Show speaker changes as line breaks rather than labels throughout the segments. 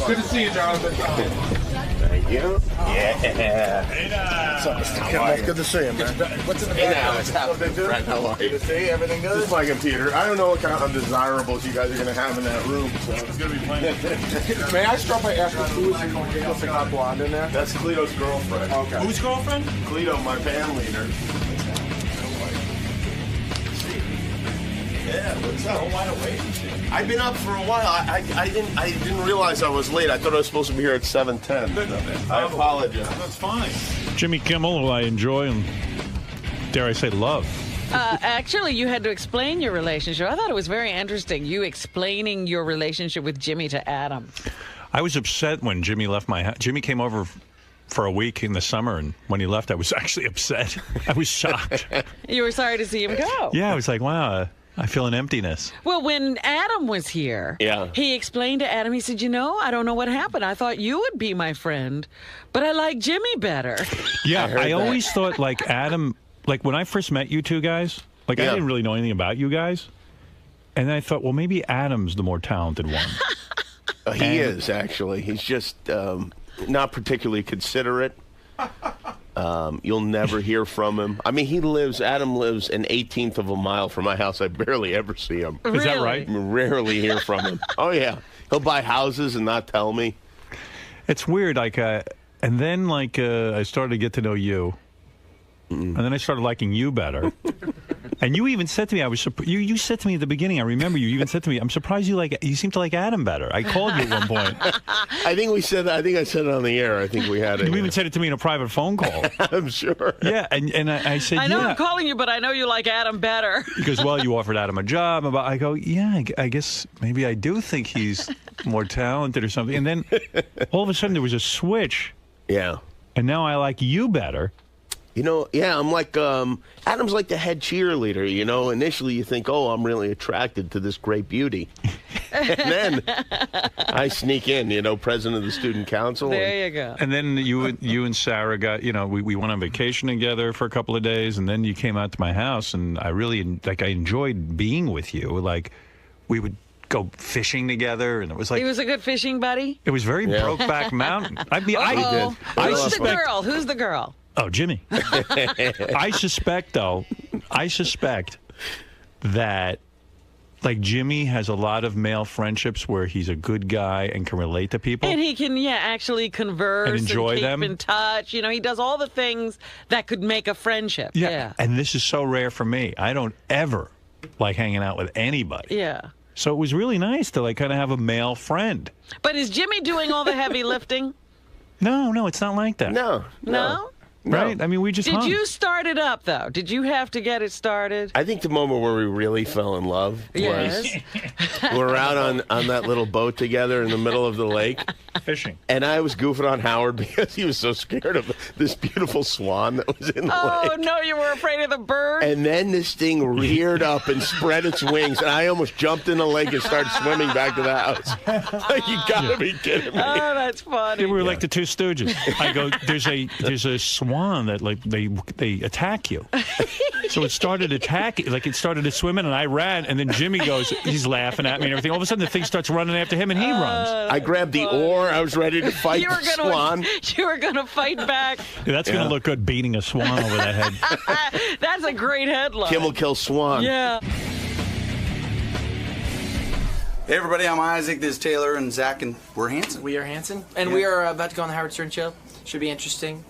Good to see you, Jonathan.
Thank you. Yeah.
It's good to see you, man.
What's in the bag? Good to see you. Everything good?
Just my computer. I don't know what kind of undesirables you guys are going to have in that room. So.
It's going to be plenty.
May I start by asking who is the hot blonde in there?
That's Cleto's girlfriend.
Okay.
Whose girlfriend?
Cleto, my band leader. Yeah, what's up?
Oh, wide awake.
I've been up for a while. I didn't realize I was late. I thought I was supposed to be here at 7:10. I apologize.
That's fine.
Jimmy Kimmel, who I enjoy and, dare I say, love.
Actually, you had to explain your relationship. I thought it was very interesting, you explaining your relationship with Jimmy to Adam.
I was upset when Jimmy left my house. Jimmy came over for a week in the summer, and when he left, I was actually upset. I was shocked.
You were sorry to see him go.
Yeah, I was like, wow, I feel an emptiness.
Well, when Adam was here, he explained to Adam, he said, I don't know what happened. I thought you would be my friend, but I like Jimmy better.
Yeah, I always thought, like, Adam, like, when I first met you two guys, like, I didn't really know anything about you guys. And then I thought, well, maybe Adam's the more talented one.
He is, actually. He's just not particularly considerate. You'll never hear from him. I mean, Adam lives an 1/18 of a mile from my house. I barely ever see him.
Really?
Is that right?
Rarely hear from him. Oh, yeah. He'll buy houses and not tell me.
It's weird, like, and then, like, I started to get to know you. And then I started liking you better. And you even said to me, you said to me at the beginning, I remember you even said to me, I'm surprised you seem to like Adam better. I called you at one point.
I think I said it on the air. I think we had it.
You even said it to me in a private phone call.
I'm sure.
Yeah, and I said,
I know I'm calling you, but I know you like Adam better.
He goes, well, you offered Adam a job. I go, yeah, I guess maybe I do think he's more talented or something. And then all of a sudden there was a switch.
Yeah.
And now I like you better.
I'm like, Adam's like the head cheerleader, Initially you think, oh, I'm really attracted to this great beauty. And then I sneak in, president of the student council.
There you go.
And then you and Sarah got, we went on vacation together for a couple of days, and then you came out to my house, and I really, I enjoyed being with you. Like, we would go fishing together, and it was like...
He was a good fishing buddy?
It was very Brokeback Mountain.
Who's the girl?
Oh, Jimmy. I suspect that, like, Jimmy has a lot of male friendships where he's a good guy and can relate to people.
And he can, actually converse
and enjoy
keep
them.
In touch. He does all the things that could make a friendship. Yeah.
And this is so rare for me. I don't ever like hanging out with anybody.
Yeah.
So it was really nice to, like, kind of have a male friend.
But is Jimmy doing all the heavy lifting?
No, it's not like that.
No?
Right? I mean, we just
Did you start it up, though? Did you have to get it started?
I think the moment where we really fell in love was we're out on that little boat together in the middle of the lake.
Fishing.
And I was goofing on Howard because he was so scared of this beautiful swan that was in the lake.
Oh, no, you were afraid of the bird?
And then this thing reared up and spread its wings, and I almost jumped in the lake and started swimming back to the house. You gotta be kidding me.
Oh, that's funny.
We were like the Two Stooges. I go, there's a swan that, like, they attack you. So it started attacking, like, it started to swim in, and I ran, and then Jimmy goes, he's laughing at me and everything. All of a sudden, the thing starts running after him, and he runs.
I grabbed the oar. I was ready to fight the swan.
You were going to fight back.
Yeah, that's going to look good, beating a swan over the head.
That's a great headline.
Kimmel kills swan.
Yeah.
Hey everybody, I'm Isaac, this is Taylor, and Zach, and we're Hanson.
We are Hanson, and we are about to go on the Howard Stern Show. Should be interesting.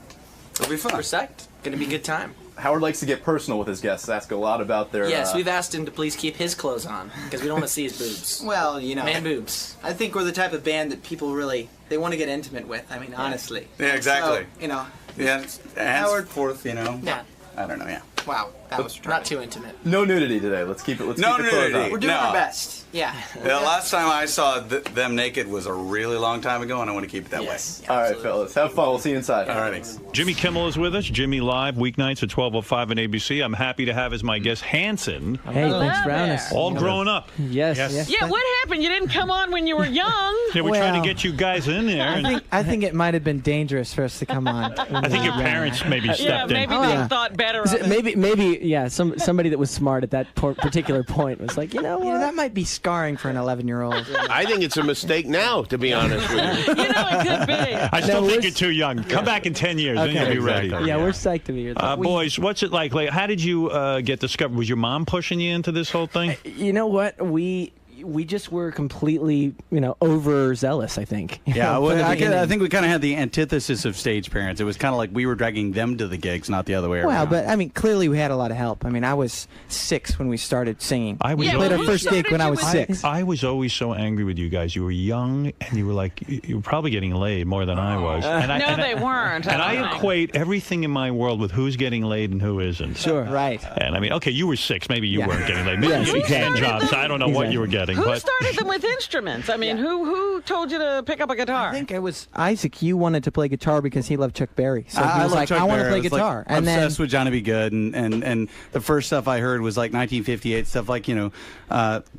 It'll be fun.
We're psyched. Gonna be a good time.
Howard likes to get personal with his guests, ask a lot about their...
Yes, we've asked him to please keep his clothes on, because we don't want to see his boobs.
Well,
Man boobs.
I think we're the type of band that people really, they want to get intimate with, I mean, honestly.
Yeah, exactly.
So,
Yeah,
Howard
Forth,
Yeah.
I don't know, yeah.
Wow, that was
Not too intimate.
No nudity today. Let's keep it. Let's
No
keep the clothes
nudity.
on.
We're doing our best. Yeah.
The last time I saw them naked was a really long time ago, and I want to keep it that way.
All right, fellas. Have fun. We'll see you inside.
All right, thanks.
Jimmy Kimmel is with us. Jimmy Live, weeknights at 12:05 on ABC. I'm happy to have as my guest Hanson.
Hey, thanks for having us.
All grown up.
Yes.
Yeah, what happened? You didn't come on when you were young.
Yeah, we're trying to get you guys in there.
I think it might have been dangerous for us to come on.
I think your parents maybe stepped in.
Maybe they thought better of it.
Maybe somebody that was smart at that particular point was like, you know what?
that might be scarring for an 11-year-old.
I think it's a mistake now, to be honest with you.
It could be.
I still think you're too young. Come back in 10 years, then you'll be ready.
Yeah, we're psyched to be here.
Boys, what's it like? How did you get discovered? Was your mom pushing you into this whole thing?
You know what? We just were completely, overzealous, I think.
Yeah, I think we kind of had the antithesis of stage parents. It was kind of like we were dragging them to the gigs, not the other way around.
Well, but I mean, clearly we had a lot of help. I mean, I was 6 when we started singing.
We
played our first gig when I was 6.
I was always so angry with you guys. You were young, and you were probably getting laid more than I was.
They weren't.
And I equate everything in my world with who's getting laid and who isn't.
Sure.
Right.
And I mean, okay, you were 6. Maybe you weren't getting laid. Maybe you were getting jobs. I don't know what you were getting.
Who started them with instruments? I mean, who told you to pick up a guitar?
I think it was Isaac. You wanted to play guitar because he loved Chuck Berry. So he was like,
Chuck
I want to
Berry.
play guitar.
And obsessed with Johnny B. Good. And the first stuff I heard was like 1958 stuff like,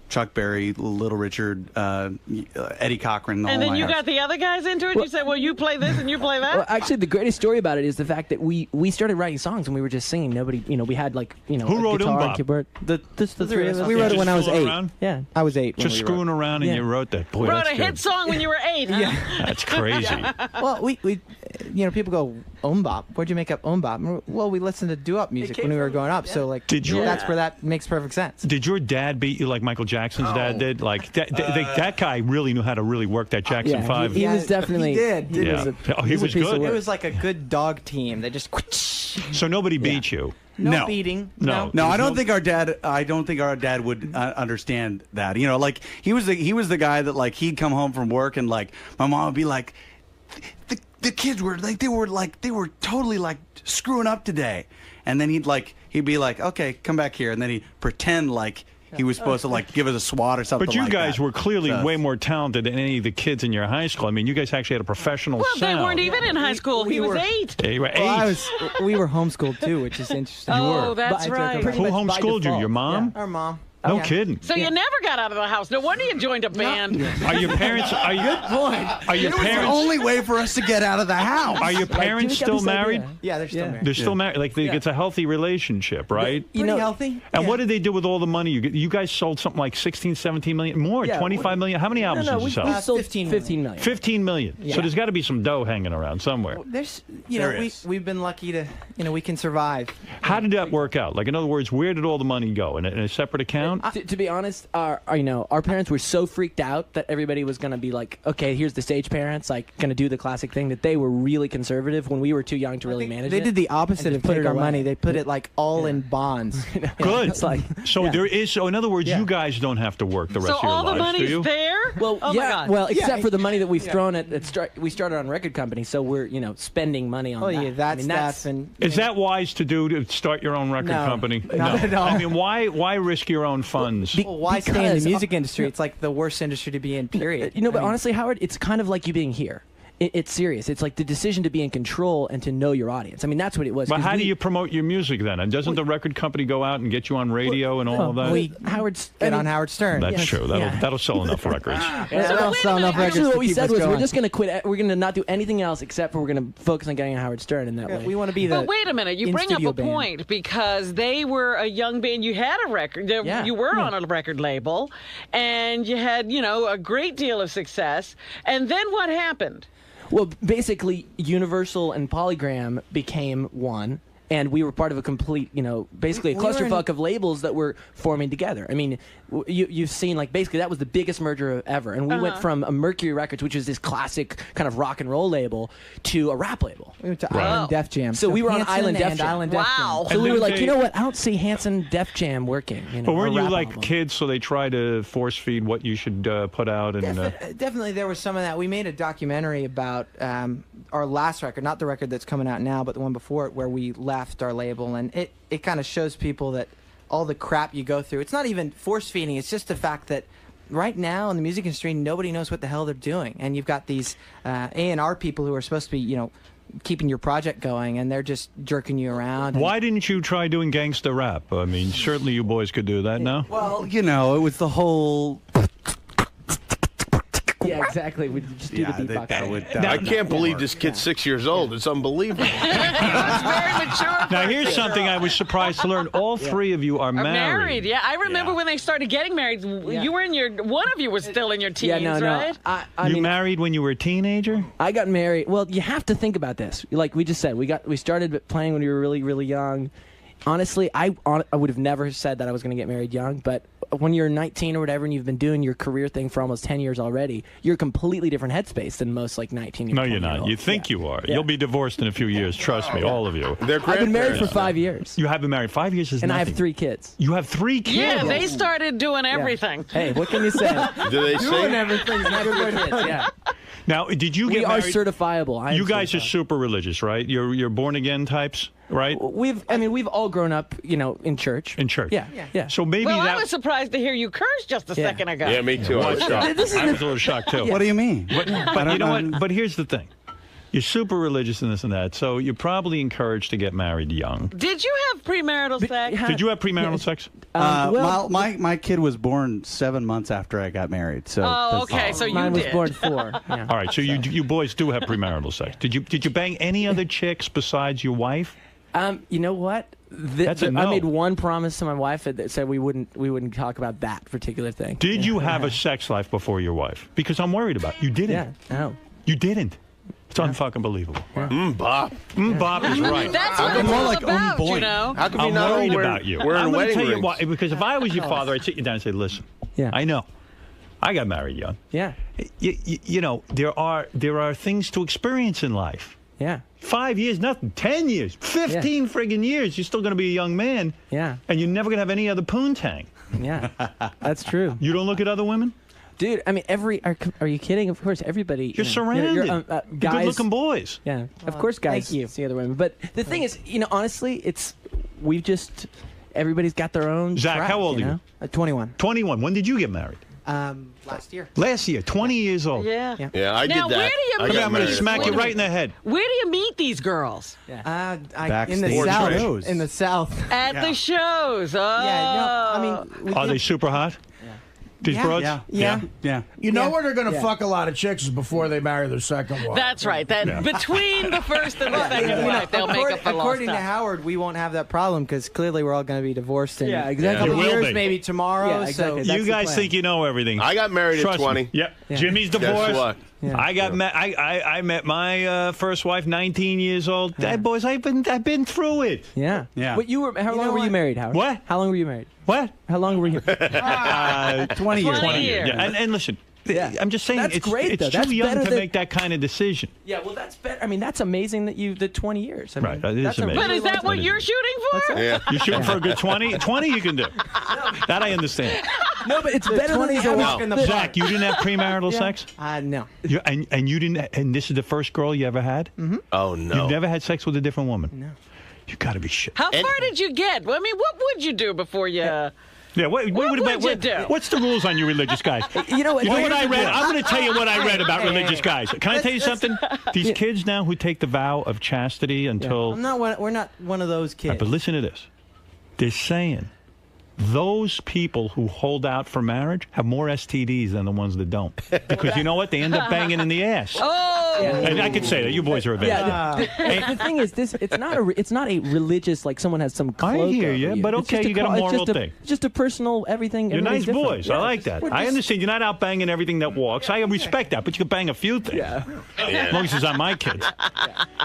Chuck Berry, Little Richard, Eddie Cochran.
And then you got the other guys into it? You said, well, you play this and you play that?
Well, actually, the greatest story about it is the fact that we started writing songs and we were just singing. Nobody, we had like,
who wrote
guitar
Umbop?
and keyboard. The 3 of us.
We wrote it when I was 8.
Around?
Yeah.
I was 8.
Just screwing around and you wrote that. Boy,
wrote a hit song when you were 8, huh?
Yeah. That's crazy.
Well, we people go, Umbop. Where'd you make up Umbop? Well, we listened to doo-wop music when we were growing up, so like that's where that makes perfect sense.
Did your dad beat you like Michael Jackson's dad did? Like that guy really knew how to really work that Jackson 5.
He was definitely.
He did.
He was good.
It was like a good dog team. They just.
So nobody beat you.
No beating.
No.
I don't think our dad would understand that. Like he was the guy that like he'd come home from work and like my mom would be like, the kids were like they were totally like screwing up today, and then he'd be like, okay, come back here, and then he'd pretend like he was supposed to like give us a swat or something.
But you
like
guys
that.
were clearly way more talented than any of the kids in your high school. I mean, you guys actually had a professional sound.
Well, they weren't even in high school. He was 8.
Yeah, you were 8.
Well, we were homeschooled too, which is interesting.
Oh, that's right.
Who homeschooled you? Your mom?
Our mom.
No kidding.
So you never got out of the house. No wonder you joined a band.
Are your parents? Are you?
Good point.
Are your
It was
parents?
the only way for us to get out of the house.
Are your parents still married?
Yeah, they're still married.
They're still married. Like it's a healthy relationship, right?
Pretty healthy.
And what did they do with all the money? You guys sold something like 16, 17 million more, 25 million. How many albums did you sell?
We sold 15 million.
15 million.
Yeah.
So there's got to be some dough hanging around somewhere.
There's,
is.
we've been lucky to, we can survive.
How did that work out? Like, in other words, where did all the money go? In a separate account?
To be honest, our parents were so freaked out that everybody was going to be like, okay, here's the stage parents, like, going to do the classic thing, that they were really conservative when we were too young to really manage it.
They did the opposite of put our money. They put it like all in bonds.
Good.
It's like,
there is. So in other words, you guys don't have to work the rest of your lives,
So all the money's
do you?
there?
well,
oh my God.
well, except for the money that we've thrown at we started on record company, so we're spending money on that.
Oh yeah, that's stuff. And
is that wise to do, to start your own record company?
Not at all.
I mean, why risk your own funds?
Why stay in the music industry? It's like the worst industry to be in, period.
But honestly, Howard, it's kind of like you being here. It's serious. It's like the decision to be in control and to know your audience. I mean, that's what it was.
But how do you promote your music then? And doesn't the record company go out and get you on radio and all of that?
Howard's on Howard Stern.
That's true. That'll sell enough records.
That'll sell enough records.
Actually, what
to
we
keep
said
us
was
going.
we're just going to quit. We're going to not do anything else except for we're going to focus on getting on Howard Stern in that way.
We want to be the.
But wait a minute, you bring up a point because they were a young band. You had a record. You were on a record label, and you had a great deal of success. And then what happened?
Well, basically, Universal and Polygram became one, and we were part of a complete, basically a clusterfuck of labels that were forming together. I mean, you've seen, like, basically that was the biggest merger ever, and we went from a Mercury Records, which is this classic kind of rock and roll label, to a rap label.
We went to Island Def Jam.
So we were on
Hanson
Island Def
and
Jam.
Island Def
Wow.
Jam.
So we were like, you know what? I don't see Hanson Def Jam working.
But weren't you like
album.
kids, so they try to force feed what you should put out? And
Definitely, there was some of that. We made a documentary about our last record, not the record that's coming out now, but the one before it, where we left our label, and it kind of shows people that all the crap you go through. It's not even force feeding. It's just the fact that right now in the music industry, nobody knows what the hell they're doing, and you've got these A&R people who are supposed to be, keeping your project going, and they're just jerking you around.
Why didn't you try doing gangsta rap? I mean, certainly you boys could do that now.
Well, it was the whole.
Yeah, exactly. We just do the beatbox.
I can't believe this kid's 6 years old. It's unbelievable.
That's very mature.
Now, here's something I was surprised to learn. All three of you are married.
Yeah, I remember when they started getting married. You were in your. One of you was still in your teens, right?
I mean,
married when you were a teenager?
I got married. Well, you have to think about this. Like we just said, we started playing when we were really, really young. Honestly, I would have never said that I was going to get married young, but when you're 19 or whatever and you've been doing your career thing for almost 10 years already, you're a completely different headspace than most like 19 years old.
No, you're not. You think you are. You'll be divorced in a few years. Trust me, all of you.
They're
I've been married for 5 years.
You have been married 5 years is
and
nothing.
I have 3 kids.
You have 3 kids?
Yeah, they started doing everything.
Hey, what can you say?
Do they sing?
Doing everything. Yeah.
Now, did you get married?
We are certifiable.
You guys are super religious, right? You're born again types, right?
We've all grown up, in church.
In church.
Yeah.
So maybe
Well,
that
I was surprised to hear you curse just a second ago.
Yeah, me too. I was shocked.
I was a little shocked too.
What do you mean?
But you know what? But here's the thing. You're super religious in this and that, so you're probably encouraged to get married young.
Did you have premarital sex?
Did you have premarital sex?
Well, my kid was born 7 months after I got married. So
so you
Mine was
did.
born 4. Yeah.
All right, so you boys do have premarital sex. Did you bang any other chicks besides your wife?
You know what?
That's a no.
I made one promise to my wife that said we wouldn't talk about that particular thing.
Did you have a sex life before your wife? Because I'm worried about you. Didn't.
Yeah. No.
You didn't. It's unfucking believable.
Bop.
Bop is right.
That's what it's
more
all
like
about,
boing.
you know?
How come
I'm
you not
worried
wear,
about you.
wearing
I'm going to
wedding
tell you
rings?
why. Because if I was your father, I'd sit you down and say, listen,
Yeah.
I know. I got married young.
Yeah.
You know, there are things to experience in life.
Yeah.
5 years, nothing. 10 years, 15 friggin' years. You're still going to be a young man.
Yeah.
And you're never going to have any other poontang.
Yeah. That's true.
You don't look at other women?
Dude, I mean, are you kidding? Of course, everybody.
You're surrounded.
Guys,
good-looking boys.
Yeah, of course, guys see other women. But the thing is, honestly, everybody's got their own.
Zach,
track,
how old are you?
21.
21. When did you get married?
Last year.
Last year, 20 years old.
Yeah.
Yeah, I
Now,
did that.
where do you
I
meet-
got
I'm going to
married.
smack you right in the head.
Where do you meet these girls?
In the
Backstage
south.
shows.
In the south.
At the shows. Oh.
Yeah, no, I mean,
Are they super hot? These
Yeah.
broads?
Yeah.
You know where they're going to fuck a lot of chicks is before they marry their second wife.
That's right. That between the first and the second wife, they'll make up for lost
according to
time.
Howard, we won't have that problem because clearly we're all going to be divorced in
Yeah,
a
exactly.
couple
You will
years,
be.
maybe tomorrow.
Yeah, exactly.
So
You guys think you know everything.
I got married
Trust
at 20.
Me. Yep.
Yeah.
Jimmy's
Guess
divorced.
what?
Yeah.
I met my first wife, 19 years old. That boys, I've been through it.
Yeah.
Yeah.
What how long were you married, Howard?
What?
How long were you married?
What?
How long were you?
20 years.
20 years.
Yeah. And listen,
Yeah.
I'm just saying
That's
it's
great,
it's
though.
too
That's
young
better
to
than-
make that kind of decision.
Yeah, well, that's better. I mean, that's amazing that you did 20 years. I mean,
Right, that is
that's a
amazing.
But is that what you're shooting for?
Yeah.
You're shooting for a good 20? 20 you can do. That I understand.
No, but it's better than
20's a walk in the park.
Zach, you didn't have premarital sex?
No.
And you didn't, and this is the first girl you ever had?
Mm-hmm.
Oh, no.
You've never had sex with a different woman?
No.
You got to be shit.
How far did you get? I mean, what would you do before you...
Yeah,
What would you do?
What's the rules on you religious guys?
You know what?
You know what I
here's the
read?
deal.
I'm going to tell you what I read about religious guys. Can I tell you something? These kids now who take the vow of chastity until...
We're not one of those kids.
But listen to this. They're saying those people who hold out for marriage have more STDs than the ones that don't. Because you know what? They end up banging in the ass.
Oh!
And I could say that. You boys are a bit.
The thing is, it's not a religious, like someone has some cloak
I hear
over
you, but
It's
okay,
just
you got a
it's
moral
just
thing.
Just a personal everything.
You're nice
everything's
boys.
different.
I like that. I understand you're not out banging everything that walks. I respect that, but you can bang a few things.
Yeah.
As long as it's on my kids.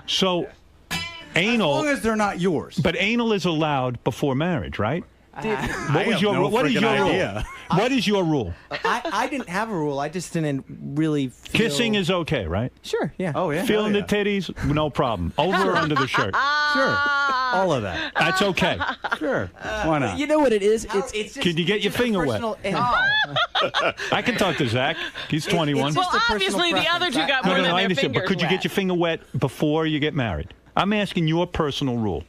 So,
As
anal.
long as they're not yours.
But anal is allowed before marriage, right? What is your rule? What is your rule?
I didn't have a rule. I just didn't really feel...
Kissing is okay, right?
Sure, yeah.
Oh, yeah.
Feeling
hell
the titties, no problem. Over or under the shirt.
Sure. All of that.
That's okay.
Sure. Why not?
You know what it is?
It's just,
Can you get your finger wet? I can talk to Zach. He's 21.
Well, obviously, the other two got more than
I
their
understand.
fingers
But could you
wet.
get your finger wet before you get married? I'm asking your personal rule.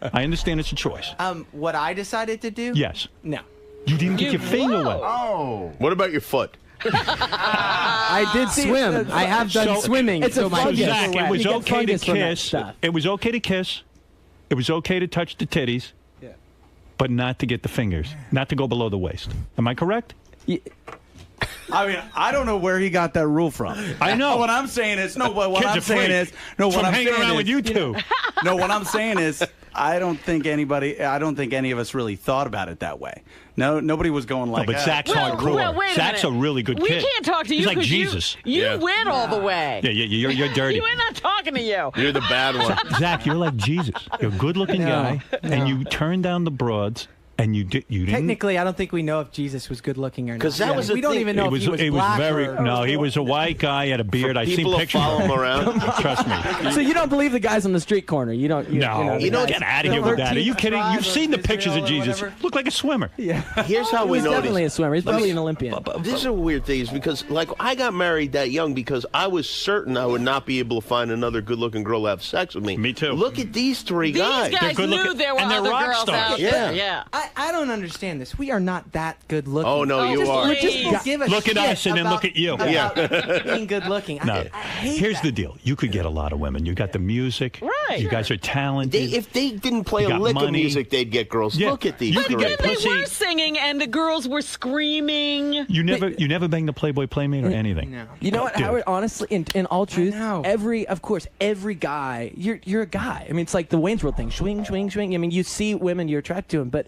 I understand it's a choice.
What I decided to do?
Yes.
No.
You didn't get your finger wet.
Oh. What about your foot?
I did swim. I have done swimming.
It's a
So
fungus.
Zach, it was
You get
okay to
fungus from that
kiss.
stuff.
It was okay to kiss. It was okay to touch the titties.
Yeah.
But not to get the fingers. Not to go below the waist. Am I correct?
I mean, I don't know where he got that rule from.
I know.
What I'm saying is, no, what
Kid's
I'm
a
saying
freak.
is, no,
From
what I'm
hanging
saying
around
is,
with you two.
No, what I'm saying is, I don't think any of us really thought about it that way. No, nobody was going like.
No, but Zach's hardcore.
Well, wait a
Zach's a
minute.
really good
We
kid.
can't talk to you
He's like
'cause
Jesus.
You went all the way.
Yeah, you're dirty.
We're not talking to you.
You're the bad one.
Zach, you're like Jesus. You're a good-looking guy, and you turn down the broads, and you didn't.
Technically, I don't think we know if Jesus was good looking or not.
'Cause that was the
we don't
thing.
even know if he was
It was
black
very
or...
no. He was a white guy, had a beard. I've seen
People
pictures.
follow him around.
Trust me.
So you don't believe the guys on the street corner? You don't?
No,
you know,
get out of here with that. Are you kidding? You've seen the pictures of Jesus. Look like a swimmer.
Yeah.
Here's how we
He's
know
definitely a
this.
swimmer. He's probably an Olympian.
This is a weird thing, is because like I got married that young because I was certain I would not be able to find another good-looking girl to have sex with me.
Me too.
Look at these three guys.
These guys knew there were
and they're
other
rock
girls
stars.
out
Yeah.
there. Yeah.
I don't understand this. We are not that good looking.
Oh, no, you
just,
are.
Just give a
Look at
shit
us and then
about-
look at you.
about being good looking.
No.
I hate
Here's
that.
the deal. You could get a lot of women. You got the music.
Right.
You guys are talented.
If they didn't play
You
a
got
lick of
money.
music, they'd get girls.
Yeah.
Look at these
You
three.
could get
Then they
pussy.
were singing, and the girls were screaming.
You never banged a Playboy Playmate or anything.
No.
You know what,
Dude.
Howard? Honestly, in all truth,
know.
of course, every guy, you're a guy. I mean, it's like the Wayne's World thing: swing, swing, swing. I mean, you see women, you're attracted to them, but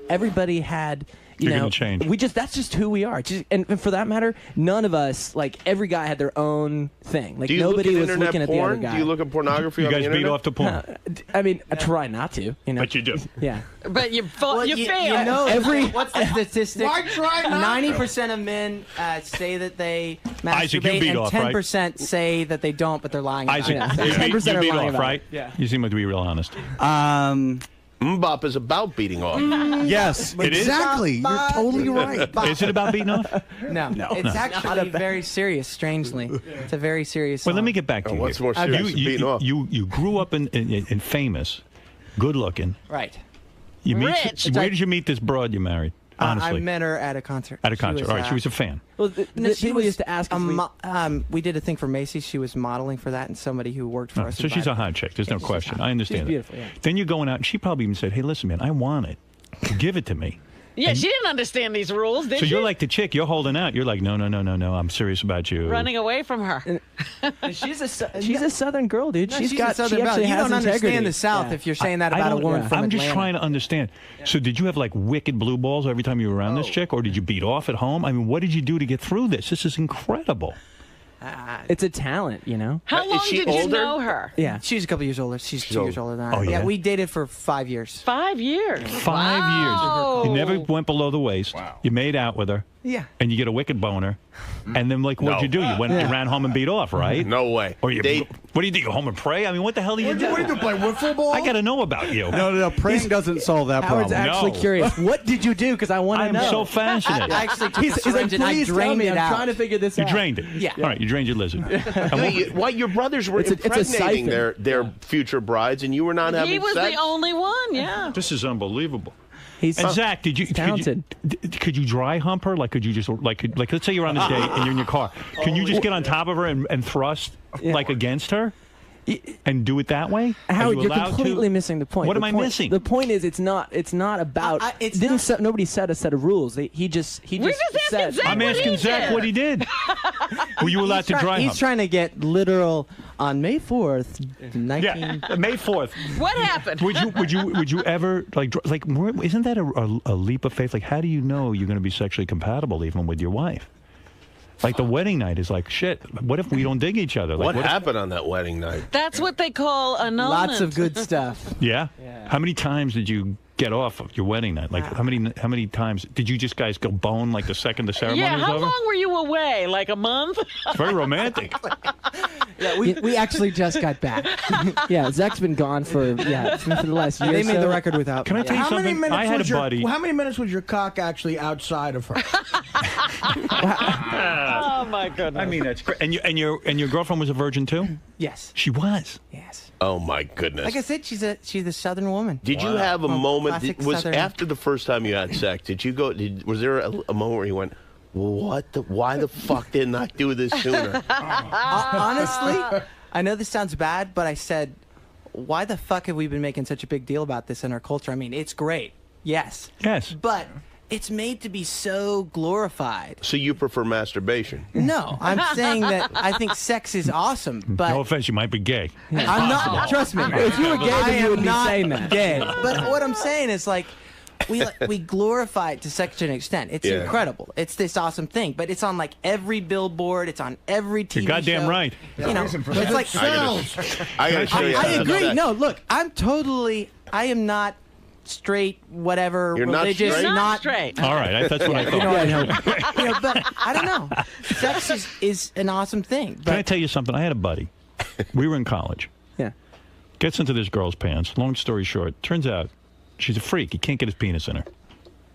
everybody had. You
You're
know,
gonna change.
that's just who we are. And for that matter, none of us, like every guy had their own thing. Like
Do you
nobody
look at
was
internet
looking at
porn?
the other guy.
Do you look at pornography
You
on the
guys
internet?
beat off to porn.
I mean, I try not to. You know,
But you do.
Yeah.
But you
Well,
you failed.
You know,
Every-
what's the statistic?
Why try not?
90% of men say that they
Isaac, you
masturbate,
beat
and
off, right?
10% say that they don't, but they're lying
Isaac,
about it.
you beat
10% are lying
off,
about it.
right?
Yeah.
You seem to be real honest.
Mbop is about beating off.
Yes,
It is?
exactly. You're totally right.
Is it about beating off?
No, it's actually very serious, strangely. It's a very serious
Well, let
song.
me get back to you.
What's more
here.
serious than beating off?
You grew up in famous, good looking.
Right.
You meet.
Rich.
Where did you meet this broad you married? Honestly,
I met her at a concert.
at a
She
concert.
was,
All right, she was a fan.
Well,
No, she
people
was
used to ask us.
we did a thing for Macy's. She was modeling for that, and somebody who worked for
Oh,
us.
so she's a hot chick. There's no
Yeah, she's
question.
hot.
I understand.
She's
that.
beautiful, yeah.
Then you're going out, and she probably even said, "Hey, listen, man, I want it. Give it to me."
Yeah, she didn't understand these rules, did
So
she?
you're like the chick. You're holding out. You're like, no. I'm serious about you.
running away from her.
She's a Southern girl, dude.
No,
she's
a
got.
Southern
She
belle.
actually
You
has
don't
integrity.
understand the South
Yeah.
if you're saying that
I
about a
don't-
woman from
I'm
Atlanta.
just trying to understand. So did you have like wicked blue balls every time you were around this chick, or did you beat off at home? I mean, what did you do to get through this? This is incredible.
It's a talent, you know.
How
Is
long
she
did you
older?
know her?
Yeah.
She's a couple years older. She's 2 years older than I am.
Oh, yeah?
We dated for 5 years.
5 years.
5
Wow.
years. You never went below the waist. Wow. You made out with her.
Yeah.
And you get a wicked boner. And then, like, what'd
No.
you do? You ran home and beat off, right?
No way.
Or you,
They-
what do you do? You go home and pray? I mean, what the hell do you do?
What do you do? Play wiffle ball?
I got to know about you.
No. Praying doesn't solve that
Howard's
problem.
actually
No.
curious. What did you do? Because I want to
I'm
know.
so fascinated.
I actually took
He's
a
like,
syringe and I
please tell
drained
me.
it
I'm
out.
trying to figure this
You
out.
drained it.
Yeah.
All right, you drained your lizard.
Why your brothers were
It's a
impregnating
siphon.
their future brides, and you were not having
He was
sex?
the only one, yeah.
This is unbelievable.
He's
And Zach,
talented.
could you dry hump her? Like, could you just like let's say you're on a date and you're in your car. Can you just get on top of her and thrust like against her and do it that way?
Howard,
Are you
you're
allowed
completely
to?
missing the point.
What
The
am I
point-
missing?
The point is, it's not about. Nobody set a set of rules. He just
We're just asking
said.
Zach
I'm
what
asking
he
Zach
did.
what he did. Were you allowed to dry
He's
hump?
trying to get literal on May 4th, 19...
Yeah, May 4th.
What happened?
Would you ever isn't that a leap of faith? Like, how do you know you're going to be sexually compatible even with your wife? Like the wedding night is like shit. What if we don't dig each other? Like,
What
if-
happened on that wedding night?
That's what they call annulment.
Lots of good stuff.
Yeah? How many times did you get off of your wedding night? Like how many times did you just guys go bone like the second the ceremony
Yeah,
was
how
over?
long were you away? Like a month?
It's very romantic.
Yeah, we actually just got back.
Yeah, Zach's been gone for for the last year.
They
or
made
so.
the record without
Can I
me.
tell you
How many
something?
minutes
I had
was
a buddy.
How many minutes was your cock actually outside of her?
Oh my goodness.
I mean, that's great. And your girlfriend was a virgin too?
Yes.
She was.
Yes.
Oh my goodness!
Like I said, she's a Southern woman.
Did you have a
Well,
moment?
classic
Was
Southern.
after the first time you had sex? Did you go? Was there a moment where you went, "What the? Why the fuck didn't I do this sooner?"
Honestly, I know this sounds bad, but I said, why the fuck have we been making such a big deal about this in our culture? I mean, it's great. Yes.
Yes.
But it's made to be so glorified.
So you prefer masturbation?
No, I'm saying that I think sex is awesome, but
No offense, you might be gay.
I'm not. Trust me.
If you were gay, then you would be saying that.
Gay. But what I'm saying is like. We glorify it to such an extent. It's incredible. It's this awesome thing, but it's on like every billboard. It's on every TV
You're goddamn
show.
right.
You know, it's like
I gotta show you.
I agree. No, look, I am not straight, whatever,
You're not
religious,
straight?
Not straight.
All right, that's what I thought.
You know, but I don't know. Sex is an awesome thing. But
Can I tell you something? I had a buddy. We were in college.
Yeah.
Gets into this girl's pants. Long story short, turns out she's a freak. He can't get his penis in her.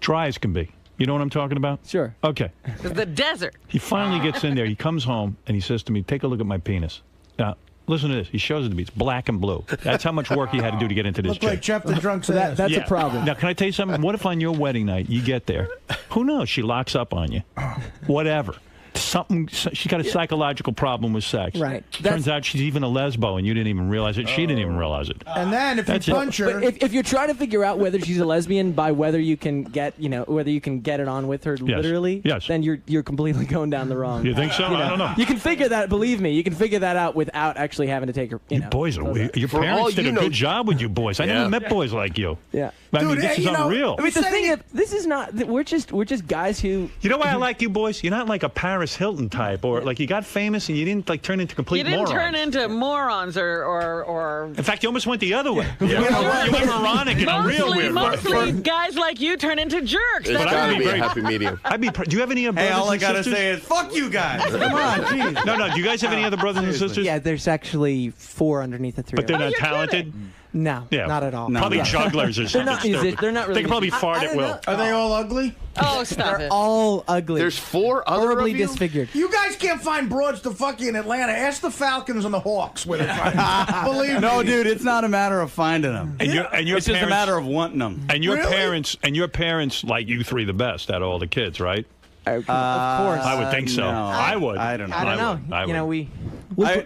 Dry as can be. You know what I'm talking about?
Sure.
Okay.
The desert.
He finally gets in there. He comes home and he says to me, "Take a look at my penis." Now, listen to this. He shows it to me. It's black and blue. That's how much work he had to do to get into this
Look like
chick.
Jeff the Drunk's ass.
That's a problem.
Now, can I tell you something? What if on your wedding night you get there? Who knows? She locks up on you. Whatever. She's got a psychological problem with sex.
Right.
Turns out she's even a lesbo, and you didn't even realize it. She didn't even realize it.
And then if
That's
you
it.
punch her,
But if you're trying to figure out whether she's a lesbian by whether you can get, whether you can get it on with her literally, then you're completely going down the wrong.
You think so? I don't know.
You can figure that. Believe me, you can figure that out without actually having to take her. You know,
Boys, your
For all
parents did
you
a
know-
good job with you boys. I never met boys like you.
Yeah.
I mean,
Dude,
this is unreal.
I mean, the thing is, this is not. We're just guys who.
You know why I like you boys? You're not like a Paris Hilton type, or like you got famous and you didn't like turn into complete
You didn't
morons.
turn into morons or.
In fact, you almost went the other way. You went moronic in a real weird way.
Mostly guys like you turn into jerks.
There's
That's
gotta
right.
be a happy medium.
Do you have any brothers
Hey, all I
and
gotta
sisters?
say is, fuck you guys. Come on, jeez.
No, do you guys have any other brothers and sisters?
yeah, there's actually 4 underneath the 3.
But they're not
you're
talented?
No,
Yeah.
not at all.
Probably
No.
jugglers or
They're
something.
not music. They're not really.
They can probably fart
I
at
don't
will.
know.
are they all ugly?
Oh, stop
They're
it.
all ugly.
There's 4 other
horribly
of you?
disfigured.
You guys can't find broads to fuck you in Atlanta. Ask the Falcons and the Hawks where they find them. Believe me.
No, dude, it's not a matter of finding them.
And your
It's just a matter of wanting them.
And your
Really?
parents like you three the best out of all the kids, right?
Of course.
I would think so.
no.
I would.
I don't know.
I don't know.
I
You know,
would.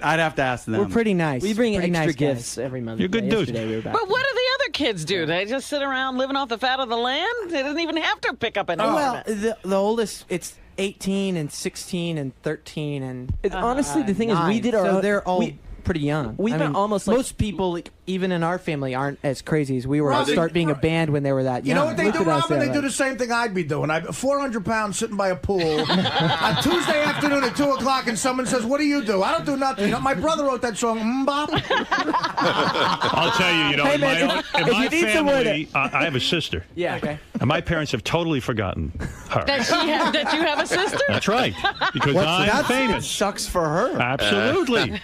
I'd have to ask them.
we're pretty nice.
We bring
pretty
extra
nice guys.
gifts every month.
You're good dudes.
Yesterday we were back.
But what do the other kids do? They just sit around living off the fat of the land? They didn't even have to pick up an
Well,
ornament.
the oldest, it's 18 and 16 and 13 and
honestly, the thing is, we
9.
did our
So
own-
they're all
we-
pretty young.
we've
I
been
mean,
almost like-
most people, like, even in our family, aren't as crazy as we were.
Robin,
Start being a band when they were that
You
young.
know what they
Look
do,
at us,
Robin?
yeah,
They do
right.
the same thing I'd be doing. I'm 400 pounds sitting by a pool on Tuesday afternoon at 2 o'clock, and someone says, "What do you do?" I don't do nothing. My brother wrote that song, Mbop.
I'll tell you,
Hey,
in
man,
my,
if
in
you
my
need someone
family, I have a sister.
Yeah. Okay.
And my parents have totally forgotten her.
That you have a sister?
That's right. Because I'm famous.
Sucks for her.
Absolutely.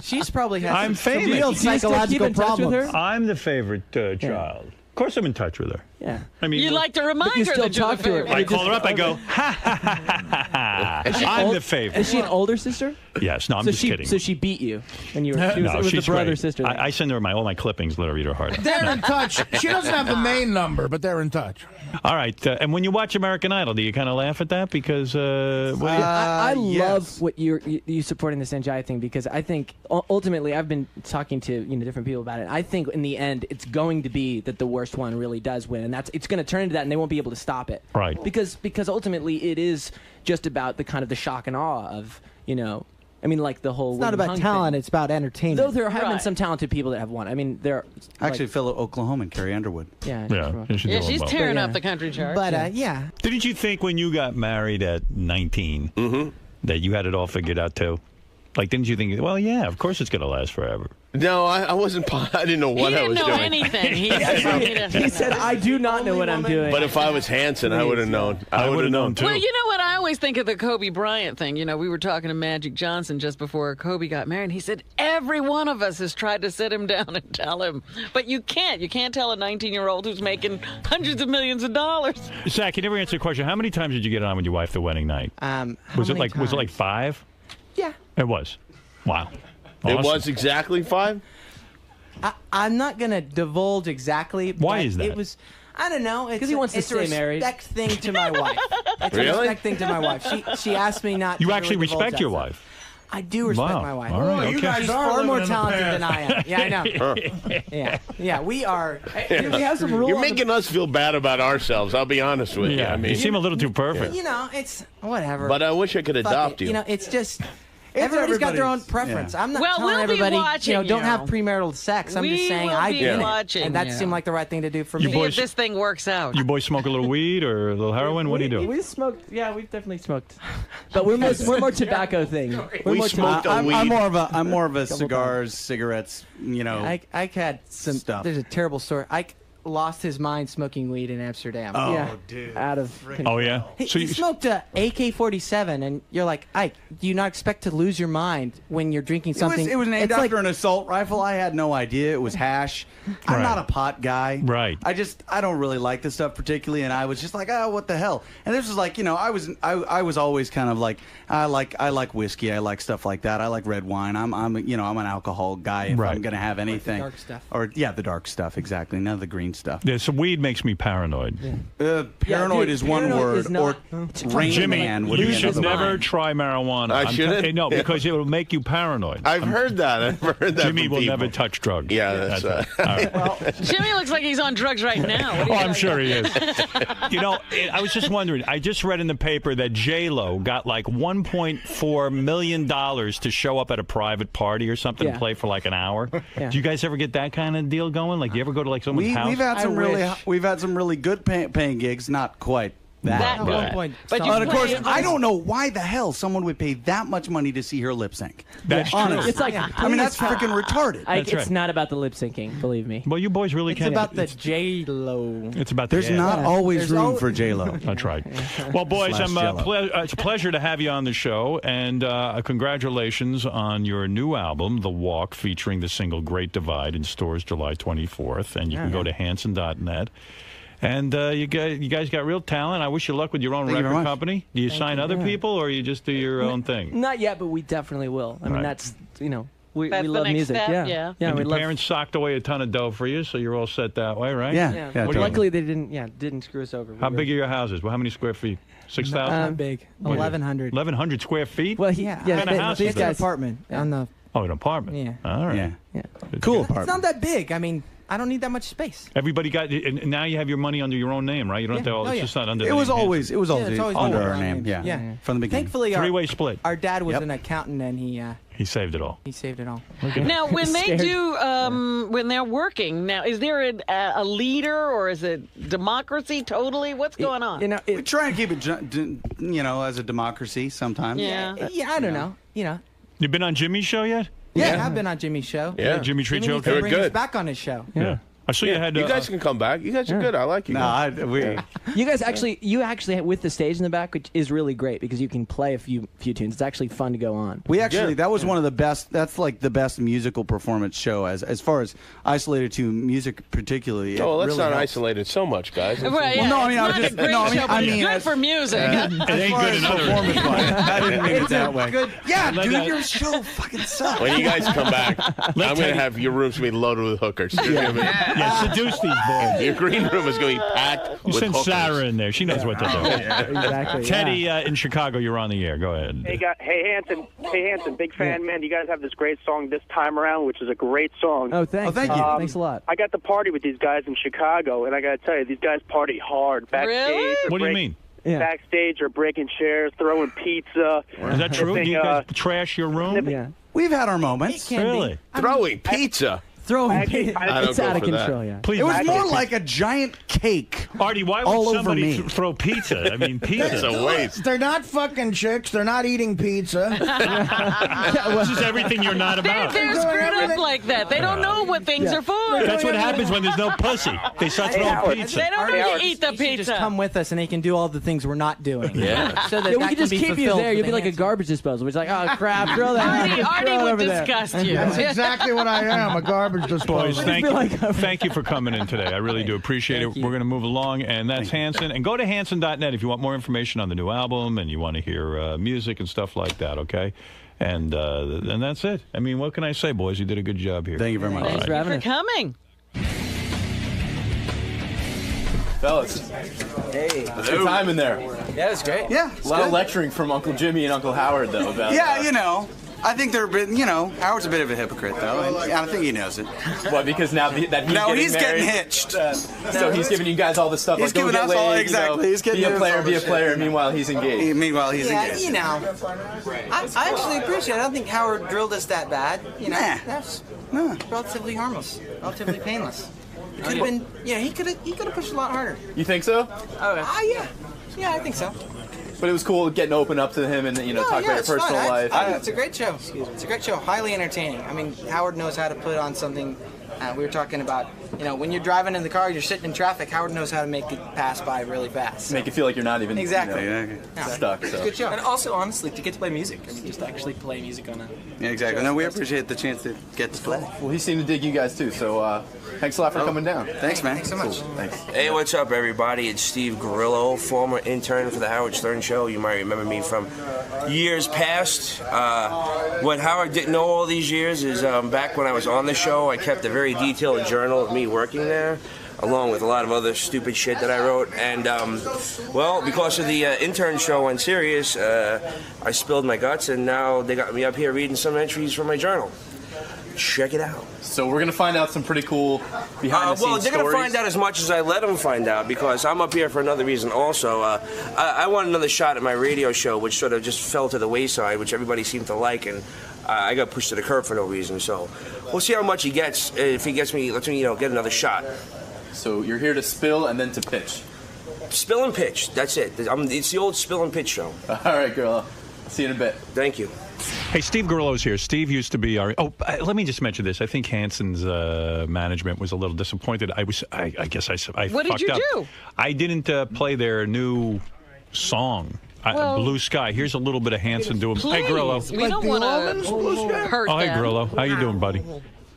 She's probably has
I'm
some
famous.
real
Do you still keep
psychological
in touch with
problems.
her?
I'm the favorite child. Of course I'm in touch with her.
Yeah.
I mean,
You like to remind
But you
her
still
that you're the
talk to her.
favorite.
I call her up, I go, ha, ha, ha, ha, ha. I'm the favorite.
Is she an older sister?
Yes, no, I'm
so
just
she
kidding.
so she beat you when you were. She was,
No,
it was
she's
the brother
great.
sister.
I send her all my clippings, let her read her heart out.
They're in touch. She doesn't have the main number, but they're in touch.
All right, and when you watch American Idol, do you kind of laugh at that? Because,
I
yes.
love what you supporting this NGI thing because I think ultimately I've been talking to different people about it. I think in the end it's going to be that the worst one really does win, and it's going to turn into that, and they won't be able to stop it.
Right.
Because ultimately it is just about the kind of the shock and awe of I mean, like the whole.
It's not
William
about
Hung
talent,
thing.
it's about entertainment.
Though there have been
Right.
some talented people that have won. I mean, there.
Actually, fellow Oklahoman, Carrie Underwood.
Yeah.
yeah,
Yeah, she's tearing
But, yeah.
up the country chart.
But, yeah.
Didn't you think when you got married at 19 that you had it all figured out too? Like, didn't you think, well, yeah, of course it's going to last forever?
No, I wasn't. I didn't know what
he
I
didn't
was
know
doing.
anything.
He said, "I do not know what I'm doing."
But if I was Hanson, I would have known. I would have known too.
Well, you know what? I always think of the Kobe Bryant thing. We were talking to Magic Johnson just before Kobe got married. And he said, every one of us has tried to sit him down and tell him. But you can't. You can't tell a 19-year-old who's making hundreds of millions of dollars.
Zach, you never answered the question. How many times did you get on with your wife the wedding night? Was it like 5?
Yeah.
It was. Wow.
It
Awesome.
was exactly 5?
I'm not going to divulge exactly.
Why
but
is that?
It was, I don't know. It's
'Cause he wants to
it's
stay
a
married.
respect thing to my wife. It's a
Really?
respect thing to my wife. She asked me not
You
to
actually
really divulge
respect
that
your
stuff.
wife.
I do respect
Wow.
my wife.
All right,
You
okay.
guys
She's
are
far
living
more
in the
talented
past.
than I am. Yeah, I know. Yeah, we are. We have some rule
You're
on the-
making us feel bad about ourselves. I'll be honest with you.
Yeah,
I mean,
you seem a little too perfect.
You know, it's whatever.
but I wish I could
Fuck
adopt
it.
you.
You know, it's just. Everybody's got their own
everybody's-
preference.
yeah.
I'm not
Well,
telling
we'll be
everybody,
watching
don't
you.
have premarital sex. I'm
We
just saying
will
I
be
did it,
watching
and that
you.
seemed like the right thing to do for
You
me.
See
boys-
if this thing works out.
You boys smoke a little weed or a little heroin? What do you do?
We smoked. Yeah, we've definitely smoked. But we're more tobacco thing.
We
more
smoked a
I'm
weed.
more of a cigars, cigarettes. You know,
Ike had some
stuff.
There's a terrible story. Ike lost his mind smoking weed in Amsterdam.
Oh,
Yeah.
dude.
Out of.
Oh, yeah?
He smoked a AK-47, and you're like, Ike, do you not expect to lose your mind when you're drinking something?
It was named
It's
after
like,
an assault rifle. I had no idea it was hash. I'm
Right.
not a pot guy.
Right.
I don't really like this stuff particularly, and I was just like, oh, what the hell? And this was like, you know, I was always kind of like, I like whiskey. I like stuff like that. I like red wine. I'm an alcohol guy if
Right.
I'm gonna have anything.
dark stuff.
Or yeah, the dark stuff exactly. None of the green stuff.
Yeah, so weed makes me paranoid.
Paranoid
dude,
is one
paranoid
word.
is not-
Or Rain
Jimmy,
Man would
you
be
should
another
never
one.
try marijuana.
I shouldn't?
No, because it will make you paranoid.
I've heard that. I've heard that.
Jimmy
from
will
people.
never touch drugs.
Yeah, that's
right. All right.
Jimmy looks like he's on drugs right now. What do you
Oh, I'm
think?
sure he is. You know, I was just wondering. I just read in the paper that J-Lo got like $1.4 million to show up at a private party or something and
Yeah.
play for like an hour.
Yeah.
Do you guys ever get that kind of deal going? Like, you ever go to like someone's house?
We've had some really good paying gigs. Not quite that.
That
but-
good.
one point.
But
But of course,
played-
I don't know why the hell someone would pay that much money to see her lip sync.
That's true.
Honestly.
It's like
I mean, that's freaking retarded.
Ike,
That's
it's
right.
not about the lip syncing. Believe me.
Well, you boys really
It's
can't.
about the J-Lo.
It's about the
There's
gas.
not always
There's
room
al-
for J-Lo.
That's right. Well, boys,
Slash Jell-O.
it's a pleasure to have you on the show, and congratulations on your new album, The Walk, featuring the single Great Divide, in stores July 24th, and you can go to Hanson.net. And you guys got real talent. I wish you luck with your own
Thank you very
record
much.
company. Do you sign other people, or you just do your own thing?
Not yet, but we definitely will. I mean,
Right.
that's we
That's the
love
next
music.
step,
Yeah,
yeah.
And
we
your
love.
parents socked away a ton of dough for you, so you're all set that way, right?
Yeah.
Yeah.
totally.
Luckily, they didn't screw us over.
How big are your houses? Well, how many square feet? 6,000?
Not big. 1,100.
1,100 square feet?
Well,
Yeah.
yeah.
What kind of house
these
is
It's an
guys.
apartment on the.
Oh, an apartment.
Yeah.
All right.
Yeah.
Yeah.
Cool.
It's not that big. I mean, I don't need that much space.
Everybody got, and now you have your money under your own name, right? You don't have to,
Yeah. Oh,
it's
yeah.
just not under
It
the
was
name
always
it's always
under
under
our
our
name.
names.
Yeah.
Yeah.
From the beginning.
Thankfully,
Three-way split.
our dad was
Yep.
an accountant, and
He saved it all.
he saved it all.
Now, when they
Scared.
do, when they're working, now, is there a leader or is it democracy totally? What's going on?
You know,
We try and keep it, as a democracy sometimes.
Yeah.
Yeah, I don't know. You know.
You been on Jimmy's show yet?
Yeah, I've been on Jimmy's show.
Yeah.
Jimmy treat
Jimmy
you
needs to
okay?
bring
good.
us back on his show.
Yeah. I saw you had.
You guys can come back. You guys are good. I like you.
No,
guys.
you guys actually with the stage in the back, which is really great because you can play a few tunes. It's actually fun to go on.
We actually that was one of the best. That's like the best musical performance show as far as isolated to music particularly.
Oh, well, let's
really
not
helps.
isolate it so much, guys.
Right,
Well, no, I
it's
mean, I was
not
just-
a great
no, I mean-
show, but
I
it's
mean,
good
as-
for music.
It ain't good in other
Performance wise, I didn't mean it that way.
Good.
Yeah,
Let
dude,
that-
your show fucking sucks.
When you guys come back, I'm going to have your rooms be loaded with hookers.
Yeah, seduce these boys.
Your green room is going to be packed
You
with
send
hookers.
Sarah in there. She knows what to do.
Exactly.
Teddy in Chicago, you're on the air. Go ahead.
Hey Hanson, big fan, man. You guys have this great song this time around, which is a great song.
Oh, thanks.
Oh, thank you.
Thanks a lot.
I got to party with these guys in Chicago, and I got to tell you, these guys party hard. Backstage,
Really?
they're
What do you mean?
Yeah.
Backstage, are breaking chairs, throwing pizza.
Is that true? Do
Thing,
you guys trash your room?
Yeah.
We've had our moments.
Can be.
Really?
Throwing pizza.
Throwing.
Actually,
I don't
It's
go
out of
for that.
control. Yeah.
Please.
It was
Actually,
more like a giant cake.
Artie, why
all
would
over
somebody
me.
throw pizza? I mean,
It's
pizza.
a waste.
They're not fucking chicks. They're not eating pizza.
This is everything you're not about.
They're screwed up like that. They don't know what things are for.
That's what happens when there's no pussy. They start throwing pizza.
They don't know to eat the
You should just
pizza.
come with us, and they can do all the things we're not doing.
Yeah.
So that
Yeah, we
that
could just
be
keep you
fulfilled
there.
for
You'd be
the
like a
Hanson.
garbage disposal. It's like, oh crap, throw that.
Artie
throw it
would
over there.
disgust you.
That's exactly what I am, a garbage
Boys,
disposal.
thank you for coming in today. I really do appreciate it. We're going to move along, and that's Hanson. And go to Hanson.net if you want more information on the new album and you want to hear music and stuff like that, okay? And that's it. I mean, what can I say, boys? You did a good job here.
Thank you very much.
Thanks for
Thank
having
you
us.
for coming.
Fellas, hey, good time in there.
Yeah, it's great.
Yeah,
A lot of lecturing from Uncle Jimmy and Uncle Howard, though. About
yeah, you know.
I think they're a bit, Howard's a bit of a hypocrite, though, and I think he knows it.
What, because now that he's
getting hitched.
So he's giving you guys all this stuff.
He's
like,
giving us all, exactly. He's
be a player, Meanwhile, he's engaged.
Meanwhile, he's engaged.
I actually appreciate it. I don't think Howard drilled us that bad. That's relatively harmless, relatively painless. It could have been, he could have pushed a lot harder.
You think so?
Yeah, I think so.
But it was cool getting open up to him and talk about your personal life.
It's a great show. It's a great show. Highly entertaining. I mean, Howard knows how to put on something. We were talking about, when you're driving in the car, you're sitting in traffic. Howard knows how to make it pass by really fast.
Make it feel like you're not even stuck.
It's a good show.
And also, honestly, to get to play music. I mean, just to actually play music on a.
Yeah, exactly. No, we appreciate the chance to get to play.
Well, he seemed to dig you guys too. So thanks a lot for coming down.
Thanks, man.
Thanks so much.
Cool. Thanks.
Hey, what's up, everybody? It's Steve Grillo, former intern for the Howard Stern Show. You might remember me from years past. What Howard didn't know all these years is back when I was on the show, I kept a very detailed journal of me working there, along with a lot of other stupid shit that I wrote. And, because of the intern show on Sirius, I spilled my guts, and now they got me up here reading some entries from my journal. Check it out.
So we're going to find out some pretty cool behind-the-scenes stories.
Well, they're going to find out as much as I let them find out, because I'm up here for another reason also. I want another shot at my radio show, which sort of just fell to the wayside, which everybody seemed to like, and I got pushed to the curb for no reason. So we'll see how much he gets. If he gets me, lets me, get another shot.
So you're here to spill and then to pitch.
Spill and pitch. That's it. It's the old spill and pitch show.
All right, Grillo. See you in a bit.
Thank you.
Hey, Steve Grillo's here. Steve used to be our. Let me just mention this. I think Hanson's management was a little disappointed. I guess I fucked up.
What did you do?
I didn't play their new song. Blue Sky. Here's a little bit of Hanson doing.
Please.
Hey, Grillo.
We don't want to hurt them.
Hey, Grillo. How you doing, buddy?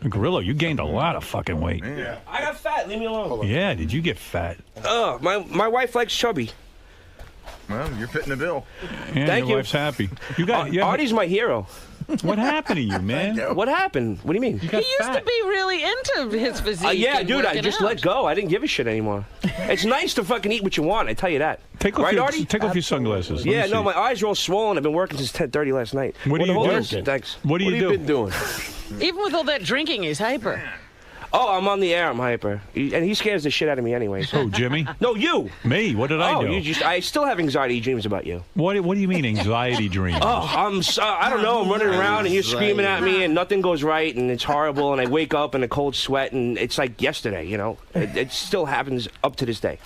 Grillo, you gained a lot of fucking weight.
Yeah. I got fat. Leave me alone.
Yeah, did you get fat?
My wife likes chubby.
Well, you're fitting the bill.
Yeah,
Thank
your
you.
wife's happy.
Artie's my hero.
What happened to you, man?
What happened? What do you mean?
He used to be really into his physique.
Yeah,
and
dude, I just
out.
let go. I didn't give a shit anymore. It's nice to fucking eat what you want, I tell you that.
Take off your sunglasses.
Yeah, no, my eyes are all swollen. I've been working since 10:30 last night.
What do you do?
Thanks.
What do you do?
Been doing?
Even with all that drinking, he's hyper.
Oh, I'm on the air. I'm hyper. And he scares the shit out of me anyway. So.
Oh, Jimmy?
No, you.
Me? What did I do?
I still have anxiety dreams about you.
What do you mean anxiety dreams?
I don't know. I'm running around and you're screaming at me and nothing goes right and it's horrible and I wake up in a cold sweat and it's like yesterday, It still happens up to this day.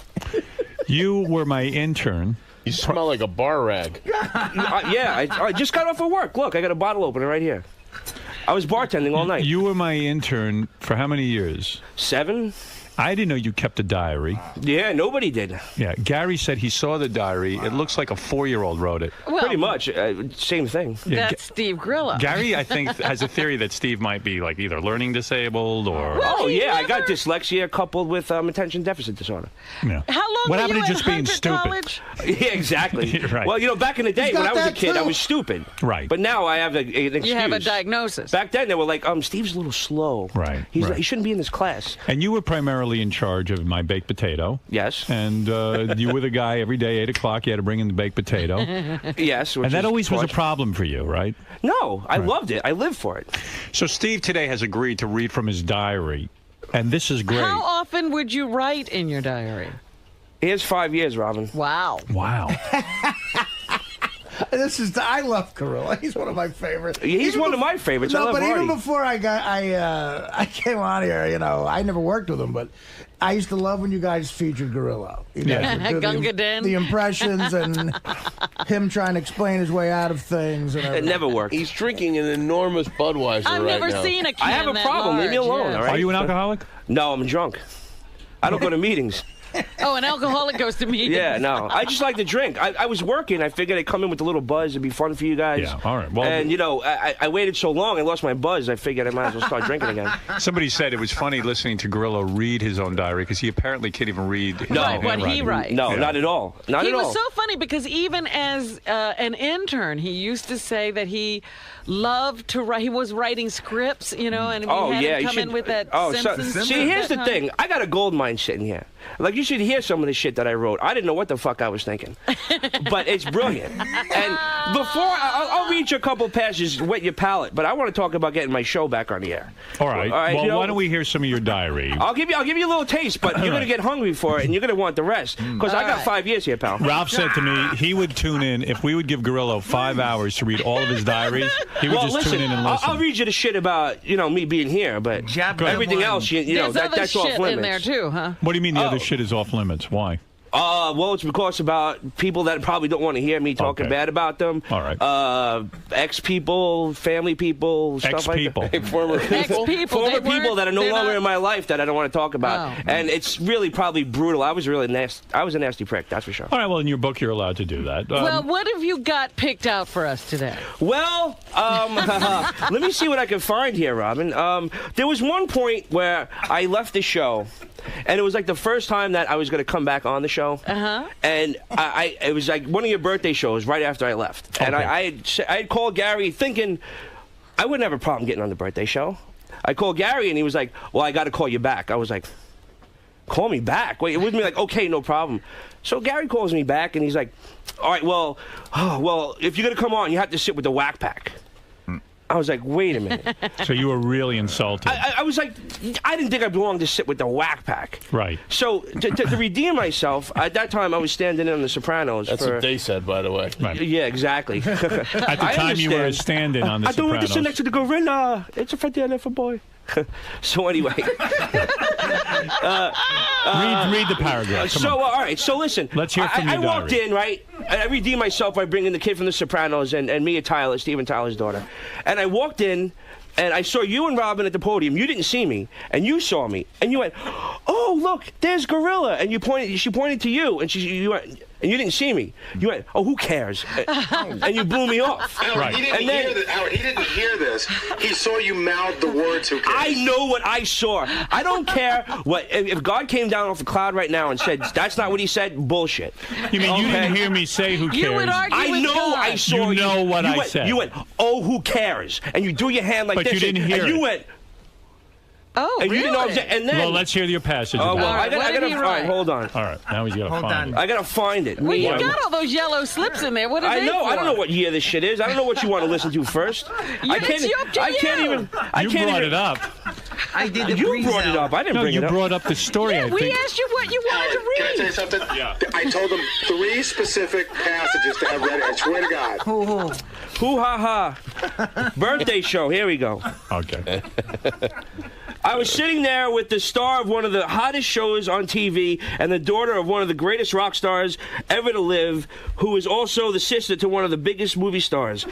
You were my intern.
You smell like a bar rag.
I just got off of work. Look, I got a bottle opener right here. I was bartending all night.
You were my intern for how many years?
7.
I didn't know you kept a diary.
Yeah, nobody did.
Yeah, Gary said he saw the diary. It looks like a 4-year-old wrote it.
Well,
pretty much. Same thing.
Yeah,
that's Steve Grillo.
Gary, I think, has a theory that Steve might be like either learning disabled or...
Well, I got dyslexia coupled with attention deficit disorder.
Yeah.
How long
what
were
happened
you
to just being stupid?
College?
Yeah, exactly.
Right.
Well, back in the day when I was a kid, I was stupid.
Right.
But now I have an excuse.
You have a diagnosis.
Back then, they were like, Steve's a little slow.
Right.
He shouldn't be in this class.
And you were primarily in charge of my baked potato.
Yes.
And you were the guy every day, 8 o'clock, you had to bring in the baked potato.
Yes.
And that always was a problem for you, right?
No, I loved it. I lived for it.
So Steve today has agreed to read from his diary. And this is great.
How often would you write in your diary?
Here's 5 years, Robin.
Wow.
Wow.
I love Grillo. He's one of my favorites.
He's one of my favorites.
No,
I love
but
Artie.
even before I came on here, I never worked with him, but I used to love when you guys featured Grillo.
Gunga Din.
The impressions and him trying to explain his way out of things. And
it never worked.
He's drinking an enormous Budweiser
I've
right
never
now.
seen a can
I have a
that
problem.
large,
Leave me alone.
yeah.
All right?
Are you an alcoholic?
No, I'm drunk. I don't go to meetings.
Oh, an alcoholic goes to meetings.
Yeah, no. I just like to drink. I was working. I figured I'd come in with a little buzz. It'd be fun for you guys.
Yeah, all right. Well,
and, I waited so long. I lost my buzz. I figured I might as well start drinking again.
Somebody said it was funny listening to Grillo read his own diary because he apparently can't even read his
No.
own
What he
handwriting.
writes.
No, not at all. Not
He
at all.
was so funny because even as an intern, he used to say that he loved to write. He was writing scripts, and we had him come in with that Simpsons.
See, here's the thing. I got a gold mine sitting here.
Like, you should hear some of the shit that I wrote. I didn't know what the fuck I was thinking. But it's brilliant. And before, I'll read you a couple passages, wet your palate, but I want to talk about getting my show back on the air.
All right. Well, why don't we hear some of your diary?
I'll give you a little taste, but you're going to get hungry for it, and you're going to want the rest. Because I got 5 years here, pal.
Ralph said to me he would tune in. If we would give Grillo 5 hours to read all of his diaries, he would tune in and listen.
I'll read you the shit about, me being here, but everything else, that's off limits.
There's other shit in there, too, huh?
What do you mean the other shit is off limits? Why?
Well, it's because about people that probably don't want to hear me talking bad about them.
All right.
Ex-people, family people, stuff like that.
Former
people that are no longer in my life that I don't want to talk about. Oh. And it's really probably brutal. I was really nasty. I was a nasty prick, that's for sure.
All right, well, in your book, you're allowed to do that.
Well, what have you got picked out for us today?
Well, let me see what I can find here, Robin. There was one point where I left the show, and it was like the first time that I was going to come back on the show.
Uh-huh.
And it was like one of your birthday shows right after I left. Okay. And I had called Gary thinking I wouldn't have a problem getting on the birthday show. I called Gary, and he was like, well, I got to call you back. I was like, call me back? Wait, it was me like, okay, no problem. So Gary calls me back, and he's like, all right, well, if you're going to come on, you have to sit with the Whack Pack. I was like, wait a minute.
So you were really insulted.
I was like, I didn't think I belonged to sit with the Whack Pack.
Right.
So to redeem myself, at that time I was standing in on The Sopranos.
That's what they said, by the way.
Right.
Yeah, exactly.
At the time you were standing on The Sopranos.
I don't want to sit next to the gorilla. It's a frontier for boy. So anyway,
read the paragraph. Come on.
All right. So listen.
Let's hear from your
I walked in, right, and I redeemed myself by bringing the kid from The Sopranos and Mia Tyler, Steven Tyler's daughter. And I walked in, and I saw you and Robin at the podium. You didn't see me, and you saw me, and you went, "Oh, look, there's Gorilla." And she pointed to you, and you went, and you didn't see me. You went, "Oh, who cares?" And you blew me off.
Howard, he didn't hear this. He saw you mouth the words, "Who cares?"
I know what I saw. I don't care what if God came down off the cloud right now and said that's not what he said. Bullshit.
You mean you didn't hear me say who cares?
You would argue
I know
God.
I saw you.
Know what I said.
You went, "Oh, who cares?" And you do your hand like
but
this.
But you didn't hear
and
it.
You went.
Oh,
and
really?
You didn't know and then,
well, let's hear your passage.
Oh, well,
I gotta
all right, hold on.
All right, now he's got to find it.
I got to find it.
Well, you got all those yellow slips in there. What are they for?
I don't know what year this shit is. I don't know what you want to listen to first. I can't even.
You brought it up.
I did the
You brought it up. I didn't bring it up.
You brought up the story,
yeah,
I think.
We asked you what you wanted to read.
Can I tell you something? Yeah. I told them 3 specific passages to have ready. I swear to God.
Hoo ha ha. Birthday show. Here we go.
Okay.
I was sitting there with the star of one of the hottest shows on TV and the daughter of one of the greatest rock stars ever to live, who is also the sister to one of the biggest movie stars.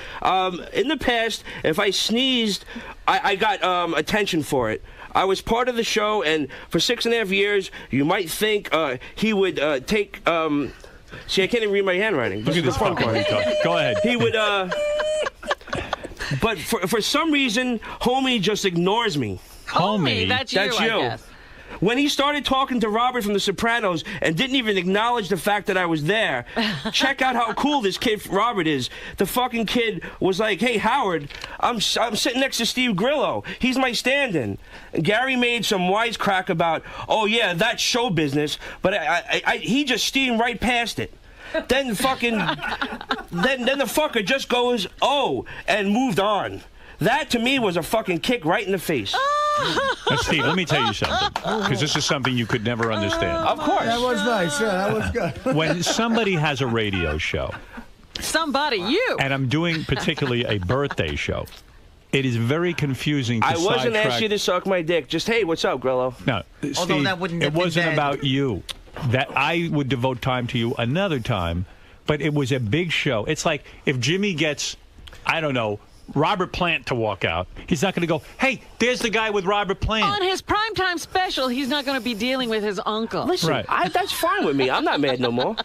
In the past, if I sneezed, I got attention for it. I was part of the show, and for 6.5 years, you might think he would take... see, I can't even read my handwriting.
Look at this fucker. Go ahead.
He would... but for some reason, homie just ignores me.
Homie, that's you, I guess.
When he started talking to Robert from The Sopranos and didn't even acknowledge the fact that I was there, check out how cool this kid Robert is. The fucking kid was like, "Hey, Howard, I'm sitting next to Steve Grillo. He's my stand-in." And Gary made some wisecrack about, "Oh yeah, that's show business," but he just steamed right past it. Then fucking, then the fucker just goes, "Oh," and moved on. That, to me, was a fucking kick right in the face.
Now, Steve, let me tell you something, because this is something you could never understand.
Of course.
That was nice. Yeah, that was good.
When somebody has a radio show.
You.
And I'm doing particularly a birthday show. It is very confusing to
I wasn't
sidetrack.
asking you to suck my dick. Just, hey, what's up, Grillo?
No, Steve, it wasn't about you. That I would devote time to you another time, but it was a big show. It's like if Jimmy gets, I don't know, Robert Plant to walk out, he's not going to go, "Hey, there's the guy with Robert Plant."
On his primetime special, he's not going to be dealing with his uncle.
Listen,
right.
That's fine with me. I'm not mad no more.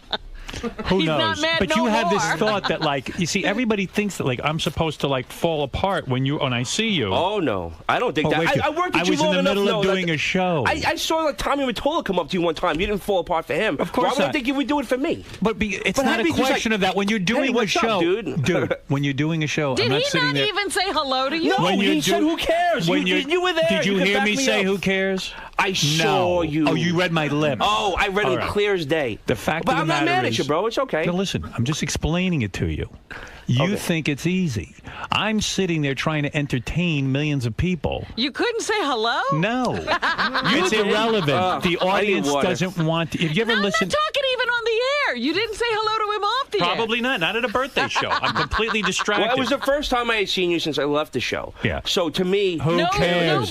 Who
He's
knows?
not mad
but
no
you have
more.
this thought that, like, you see, everybody thinks that, like, I'm supposed to, like, fall apart when I see you.
Oh no, I don't think that.
Wait,
I worked with
I
you
was
long
in the middle
enough,
of doing a show.
I saw like Tommy Mottola come up to you one time. You didn't fall apart for him.
Of course
Why would
not.
I think you would do it for me?
But it's
But
not
I'd
a
be just
question
like,
of that. When you're doing
"Hey,
a
what's
show,
up, dude?"
when you're doing a show,
Did
I'm not
he
sitting
not
there.
even say hello to you?
No, he said, "Who cares?"
When
you were there.
Did you hear
back
me say,
up.
"Who cares"?
I saw you.
Oh, you read my lips.
Oh, I read
All
them
right.
clear as day.
The fact
but
of the
I'm not
matter
mad at you,
is-
bro. It's okay.
No, listen, I'm just explaining it to you. You think it's easy. I'm sitting there trying to entertain millions of people.
You couldn't say hello?
No. It's irrelevant. The audience doesn't want to. If you ever
I'm
listen.
not talking even on the air. You didn't say hello to him off the air.
Probably not. Not at a birthday show. I'm completely distracted.
Well, it was the first time I had seen you since I left the show.
Yeah.
So to me,
No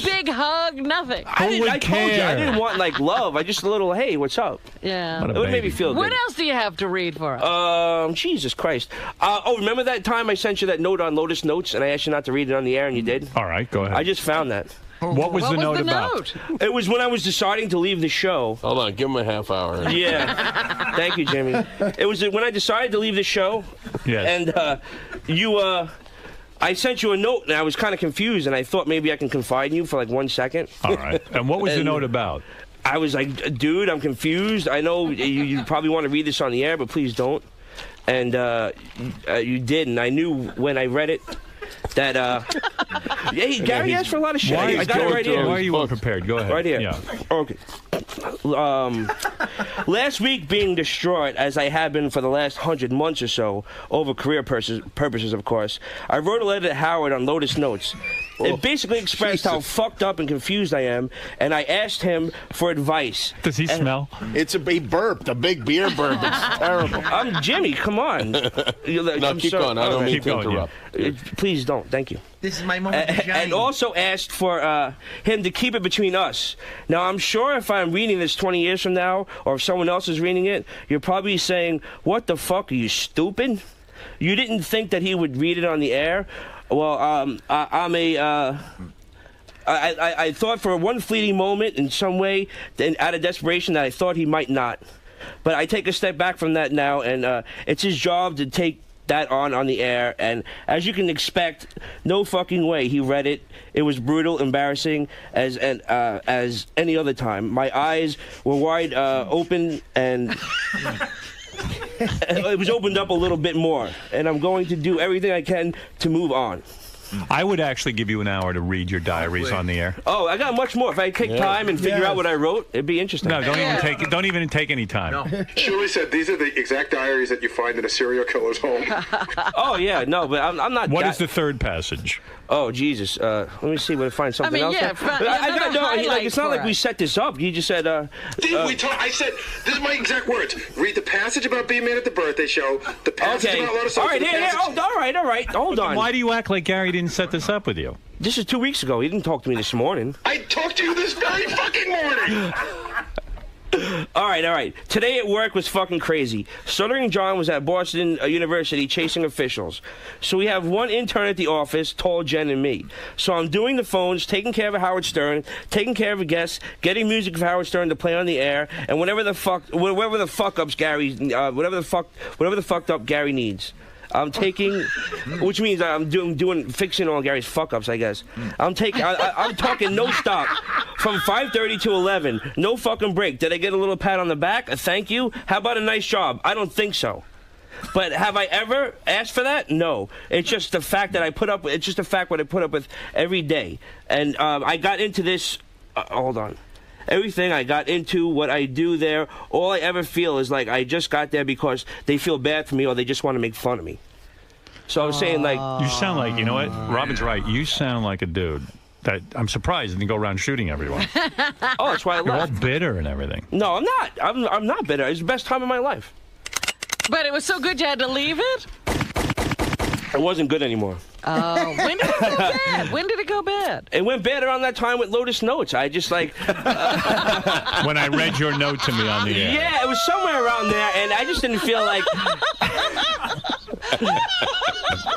big hug, nothing.
I told you I didn't want like love. I just a little, hey, what's up?
Yeah.
It would make me feel good.
What else do you have to read for us?
Jesus Christ. Remember that time I sent you that note on Lotus Notes and I asked you not to read it on the air and you did?
All right, go ahead.
I just found that.
What was the note about?
It was when I was deciding to leave the show.
Hold on, give him a half hour.
Yeah. Thank you, Jimmy. It was when I decided to leave the show.
Yes.
And I sent you a note and I was kind of confused and I thought maybe I can confide in you for like 1 second.
All right. And what was the note about?
I was like, dude, I'm confused. I know you probably want to read this on the air, but please don't. And you did, and I knew when I read it that Gary asked for a lot of shit. I got it right here.
Why are you unprepared? Go ahead.
Right here.
Yeah.
Okay. Last week, being distraught as I have been for the last 100 months or so, over career purposes, of course, I wrote a letter to Howard on Lotus Notes. It basically expressed how fucked up and confused I am, and I asked him for advice.
Does he smell?
It's a big burp, a big beer burp. It's terrible.
I'm Jimmy. Come on.
No, keep going. I don't mean to interrupt.
Please don't. Thank you.
This is my moment to shine.
And also asked for him to keep it between us. Now, I'm sure if I'm reading this 20 years from now, or if someone else is reading it, you're probably saying, what the fuck, are you stupid? You didn't think that he would read it on the air? Well, I thought for one fleeting moment in some way, out of desperation, that I thought he might not. But I take a step back from that now, and it's his job to take that on the air, and as you can expect, no fucking way he read it. It was brutal, embarrassing as any other time. My eyes were wide open, and it was opened up a little bit more, and I'm going to do everything I can to move on.
I would actually give you an hour to read your diaries on the air.
Oh, I got much more. If I take time and figure out what I wrote, it'd be interesting.
No, don't even take any time.
No. Shirley said these are the exact diaries that you find in a serial killer's home.
Oh yeah, no, but I'm not.
What is the third passage?
Oh Jesus! Let me see. We'll find something else. It's not like we set this up. You just said.
I said this is my exact words. Read the passage about being man at the birthday show. The passage about Lotus.
All right, all right. Hold on.
Why do you act like Gary didn't set this up with you?
This is 2 weeks ago. He didn't talk to me this morning.
I talked to you this very fucking morning.
All right. Today at work was fucking crazy. Stuttering John was at Boston University chasing officials. So we have one intern at the office, Tall Jen and me. So I'm doing the phones, taking care of Howard Stern, taking care of a guest, getting music for Howard Stern to play on the air, and whatever the fucked up Gary needs. I'm taking, which means I'm fixing all Gary's fuck-ups, I guess. I'm talking no stop from 5:30 to 11. No fucking break. Did I get a little pat on the back? A thank you? How about a nice job? I don't think so. But have I ever asked for that? No. It's just the fact that I put up with. It's just a fact what I put up with every day. And I got into this. Hold on. Everything I got into, what I do there, all I ever feel is like I just got there because they feel bad for me or they just want to make fun of me. So I was saying, like...
You sound like, you know what? Robin's right. You sound like a dude that I'm surprised didn't go around shooting everyone.
Oh, that's why I left.
You're all bitter and everything.
No, I'm not. I'm not bitter. It's the best time of my life.
But it was so good you had to leave it?
It wasn't good anymore.
Oh, when did it go bad? When did it go bad?
It went bad around that time with Lotus Notes. I just like...
When I read your note to me on the air.
Yeah, it was somewhere around there, and I just didn't feel like...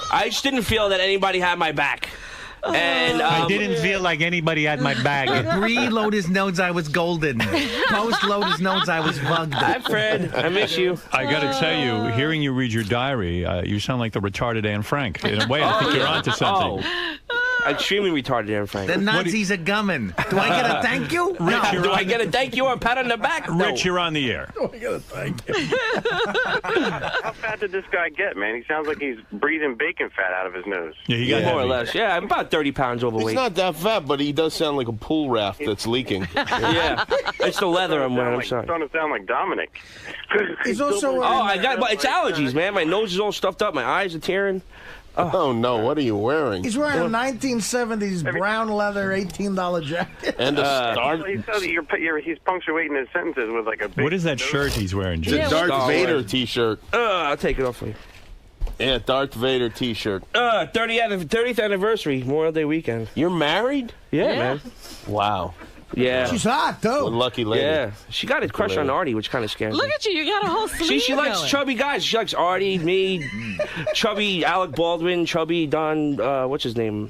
I just didn't feel that anybody had my back. And
I didn't feel like anybody had my bag.
Pre-Lotus Notes, I was golden. Post-Lotus Notes, I was bugged.
Hi, Fred. I miss you.
I got to tell you, hearing you read your diary, you sound like the retarded Anne Frank. In a way, I think you're onto something.
Oh. Extremely retarded, Aaron Frank.
The Nazis are gumming. Do I get a thank you? No.
Do I get a thank you or a pat on the back? No.
Rich, you're on the air.
Oh, I got to thank you.
How fat did this guy get, man? He sounds like he's breathing bacon fat out of his nose.
Yeah, he got
more or less. Yeah, I'm about 30 pounds overweight.
He's not that fat, but he does sound like a pool raft that's leaking.
Yeah, it's the leather I'm wearing. I'm sorry.
It's starting to sound like Dominic.
He's also.
It's allergies, man. My nose is all stuffed up. My eyes are tearing.
Oh no! What are you wearing?
He's wearing a 1970s brown leather $18 jacket.
And a Darth.
He said that he's punctuating his sentences with like a big.
What is that shirt he's wearing, Jim?
The Darth Vader T-shirt.
I'll take it off for you.
Yeah, Darth Vader T-shirt.
30th anniversary, Memorial Day weekend.
You're married?
Yeah, man.
Wow.
Yeah.
She's hot, too.
What a lucky lady.
Yeah. She got a crush on Artie, which kind of scares me.
Look at you. You got a whole sleeve
She likes
going.
chubby guys. She likes Artie, me, chubby Alec Baldwin, chubby Don, what's his name?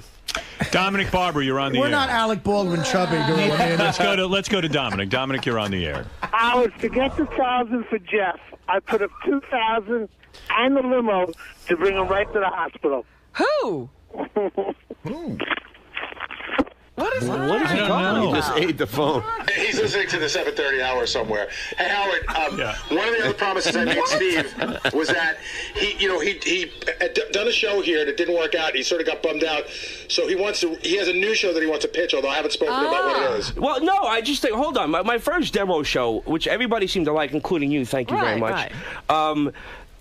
Dominic Barber, you're on the air.
We're not Alec Baldwin chubby, girl.
Let's go to Dominic. Dominic, you're on the air.
Howard, forget the 1,000 for Jeff. I put up 2,000 and the limo to bring him right to the hospital.
Who? What is
he talking about? He just ate the phone.
He's listening to the 7:30 hour somewhere. Hey, Howard, one of the other promises I made Steve was that he had done a show here that didn't work out. He sort of got bummed out. So he has a new show that he wants to pitch, although I haven't spoken about what it is.
Well, no, I just think, hold on. My first demo show, which everybody seemed to like, including you, thank you very much.
Right.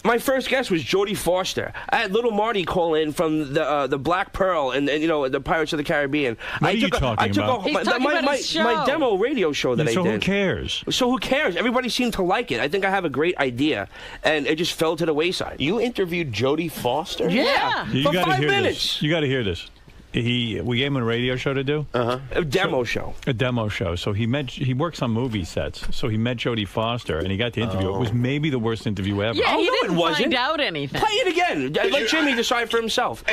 My first guest was Jodie Foster. I had Little Marty call in from the Black Pearl and the Pirates of the Caribbean.
What are you talking about?
He's talking about his show.
My demo radio show that I did.
So who cares?
So who cares? Everybody seemed to like it. I think I have a great idea, and it just fell to the wayside.
You interviewed Jodie Foster?
Yeah,
You
for
gotta
5
hear
minutes.
This. You got to hear this. We gave him a radio show to do.
A demo show.
A demo show. So he works on movie sets. So he met Jodie Foster and he got to interview. It was maybe the worst interview ever.
Yeah, he didn't
it wasn't.
find out anything.
Play it again. Let Jimmy decide for himself.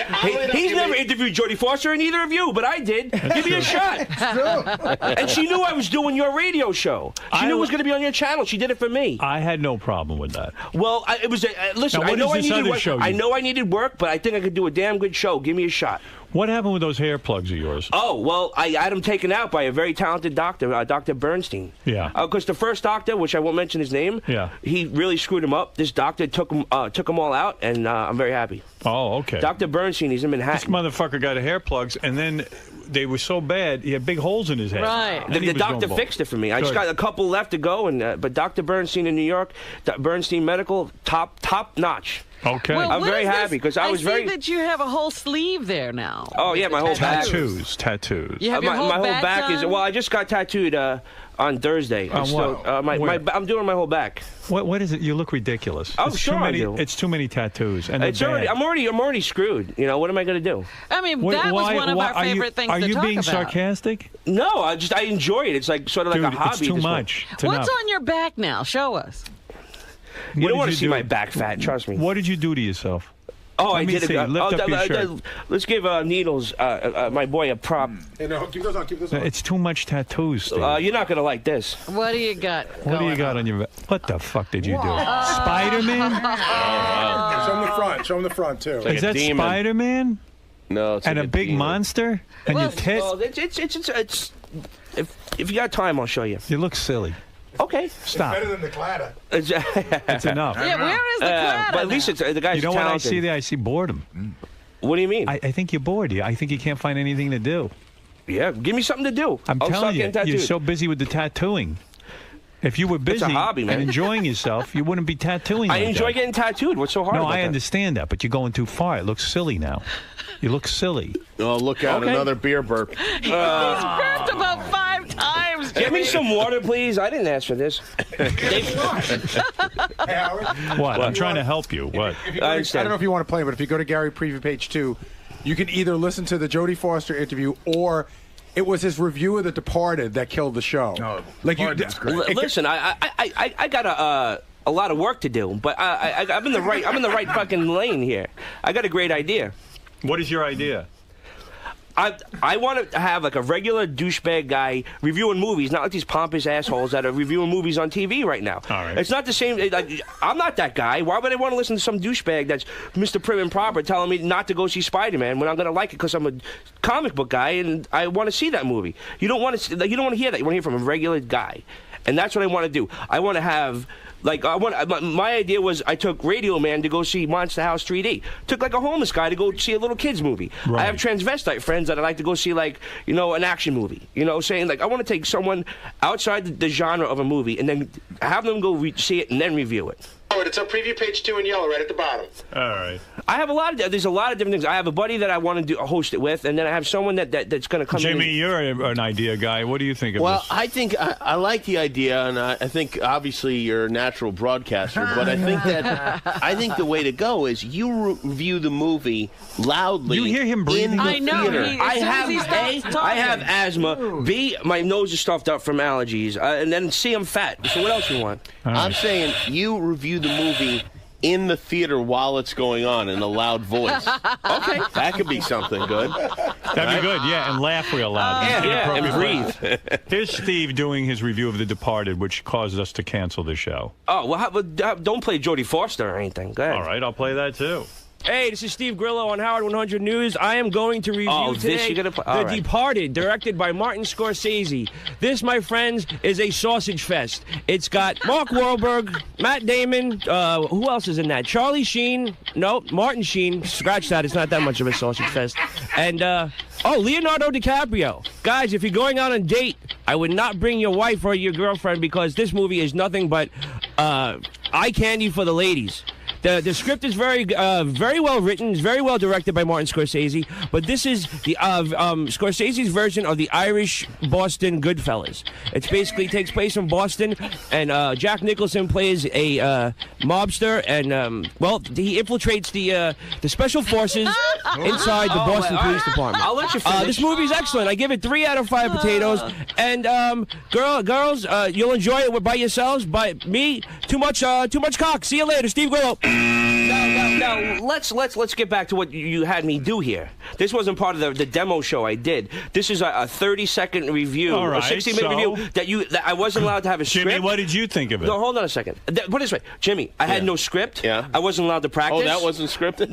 He's never interviewed Jodie Foster, and neither of you, but I did. Give me a shot. And she knew I was doing your radio show. She knew it was going to be on your channel. She did it for me.
I had no problem with that.
Well, it was. Listen,
Now,
I
what
know
is
I
this
needed
other
work.
show
I
you-
know I needed work, but I think I could do a damn good show. Give me a shot.
What happened with those hair plugs of yours?
Oh, well, I had them taken out by a very talented doctor, Dr. Bernstein.
Yeah.
Because the first doctor, which I won't mention his name, he really screwed him up. This doctor took them all out, and I'm very happy.
Oh, okay.
Dr. Bernstein, he's in
This
Manhattan.
motherfucker got hair plugs, and then they were so bad, he had big holes in his head.
Right.
And he
The
was
doctor
going bald.
fixed it for me. I just
Good.
got a couple left to go, and but Dr. Bernstein in New York, Bernstein Medical, top notch.
Okay.
Well,
I'm
what
very
is this?
happy because I was
see
very.
that you have a whole sleeve there now.
Oh yeah, my whole back.
Tattoos.
You have your
my
whole
whole
back
back is.
done?
Well, I just got tattooed on Thursday.
On
It's
what?
still,
Where?
I'm doing my whole back.
What is it? You look ridiculous.
Oh,
It's
sure
too
I
many,
do.
It's too many tattoos, and they're
It's already.
bad.
I'm already screwed. You know what am I going to do?
I mean,
What-
that was
why-
one of
why-
our favorite things
Are
to
you
talk
being
about.
sarcastic?
No, I enjoy it. It's like sort of
Dude,
like a hobby.
it's too
at this point.
much. It's
What's
enough.
on your back now? Show us.
You
What
don't
did
want to see
do?
my back fat. Trust me.
What did you do to yourself?
Oh,
Let
I
me
did.
see. Lift up your shirt.
Let's give Needles, my boy, a prop.
Hey, no, keep those on. Keep those on.
It's too much tattoos, Steve.
You're not going to like this.
What do you got?
What do you got on your back? What the fuck did you do? Spider-Man?
Show him the front. Show him the front too.
Is that Spider-Man?
No, it's
And
like
a big
demon.
monster? And your tits?
Well, it's if you got time, I'll show you.
You look silly.
Okay.
Stop.
Better than the cladder.
It's enough.
Yeah, where is the cladder?
But at least it's, the guy's
You know what I
talented.
see there? I see boredom.
What do you mean?
I think you're bored. I think you can't find anything to do.
Yeah, give me something to do.
I'm
I'll
telling
start
you,
getting tattooed.
you're so busy with the tattooing. If you were
It's
busy
a hobby, man.
and enjoying yourself, you wouldn't be tattooing
I
like
enjoy
that.
getting tattooed. What's so hard
No,
about
I
that?
understand that, but you're going too far. It looks silly now. You look silly.
Oh, look out,
Okay.
another beer burp.
He's burped about 5 times.
Get me some water, please. I didn't ask for this.
What? I'm trying to help you. What?
If you go
I
to,
understand.
I don't know if you want to play, but if you go to Gary Preview page 2, you can either listen to the Jodie Foster interview or it was his review of The Departed that killed the show.
Oh,
like you,
Listen, I got a lot of work to do, but I'm in the right fucking lane here. I got a great idea.
What is your idea?
I want to have like a regular douchebag guy reviewing movies, not like these pompous assholes that are reviewing movies on TV right now.
All right.
It's not the same. Like, I'm not that guy. Why would I want to listen to some douchebag that's Mr. Prim and Proper telling me not to go see Spider-Man when I'm going to like it because I'm a comic book guy and I want to see that movie? You don't want to. You don't want to hear that. You want to hear from a regular guy, and that's what I want to do. I want to have. Like, my idea was I took Radio Man to go see Monster House 3D. Took, like, a homeless guy to go see a little kid's movie.
Right.
I have transvestite friends that I like to go see, like, you know, an action movie. You know, saying, like, I want to take someone outside the genre of a movie and then have them go see it and then review it.
It's on preview page 2 in yellow, right at the bottom.
All right.
I have there's a lot of different things. I have a buddy that I want to host it with, and then I have someone that's going to come in.
Jimmy, you're an idea guy. What do you think of
well,
this?
I think I like the idea, and I think obviously you're a natural broadcaster, but I think the way to go is you review the movie loudly.
You hear him breathing?
In the
I know.
theater.
I have asthma. B, my nose is stuffed up from allergies, and then C, I'm fat. So what else you want?
I'm saying you review the movie in the theater while it's going on in a loud voice.
Okay.
That could be something good.
That'd be good, yeah, and laugh real loud.
And breathe.
Here's Steve doing his review of The Departed, which caused us to cancel the show.
Oh, well, don't play Jodie Foster or anything. Go ahead.
All right, I'll play that too.
Hey, this is Steve Grillo on Howard 100 News. I am going to review today The Departed, directed by Martin Scorsese. This, my friends, is a sausage fest. It's got Mark Wahlberg, Matt Damon, who else is in that? Charlie Sheen. Nope, Martin Sheen. Scratch that. It's not that much of a sausage fest. And, Leonardo DiCaprio. Guys, if you're going on a date, I would not bring your wife or your girlfriend because this movie is nothing but eye candy for the ladies. The script is very well written. It's very well directed by Martin Scorsese. But this is the Scorsese's version of the Irish Boston Goodfellas. It basically takes place in Boston, and Jack Nicholson plays a mobster, and he infiltrates the special forces inside the Boston Police Department.
I'll let you finish.
This movie is excellent. I give it 3 out of 5 potatoes. And girls, you'll enjoy it by yourselves. By me, too much cock. See you later, Steve Grillo.
No. Let's get back to what you had me do here. This wasn't part of the demo show I did. This is a 30-second review,
All right,
a 60-minute review that I wasn't allowed to have a script.
Jimmy, what did you think of it?
No, hold on a second. Put it this way, Jimmy. I had no script.
Yeah.
I wasn't allowed to practice.
Oh, that wasn't scripted?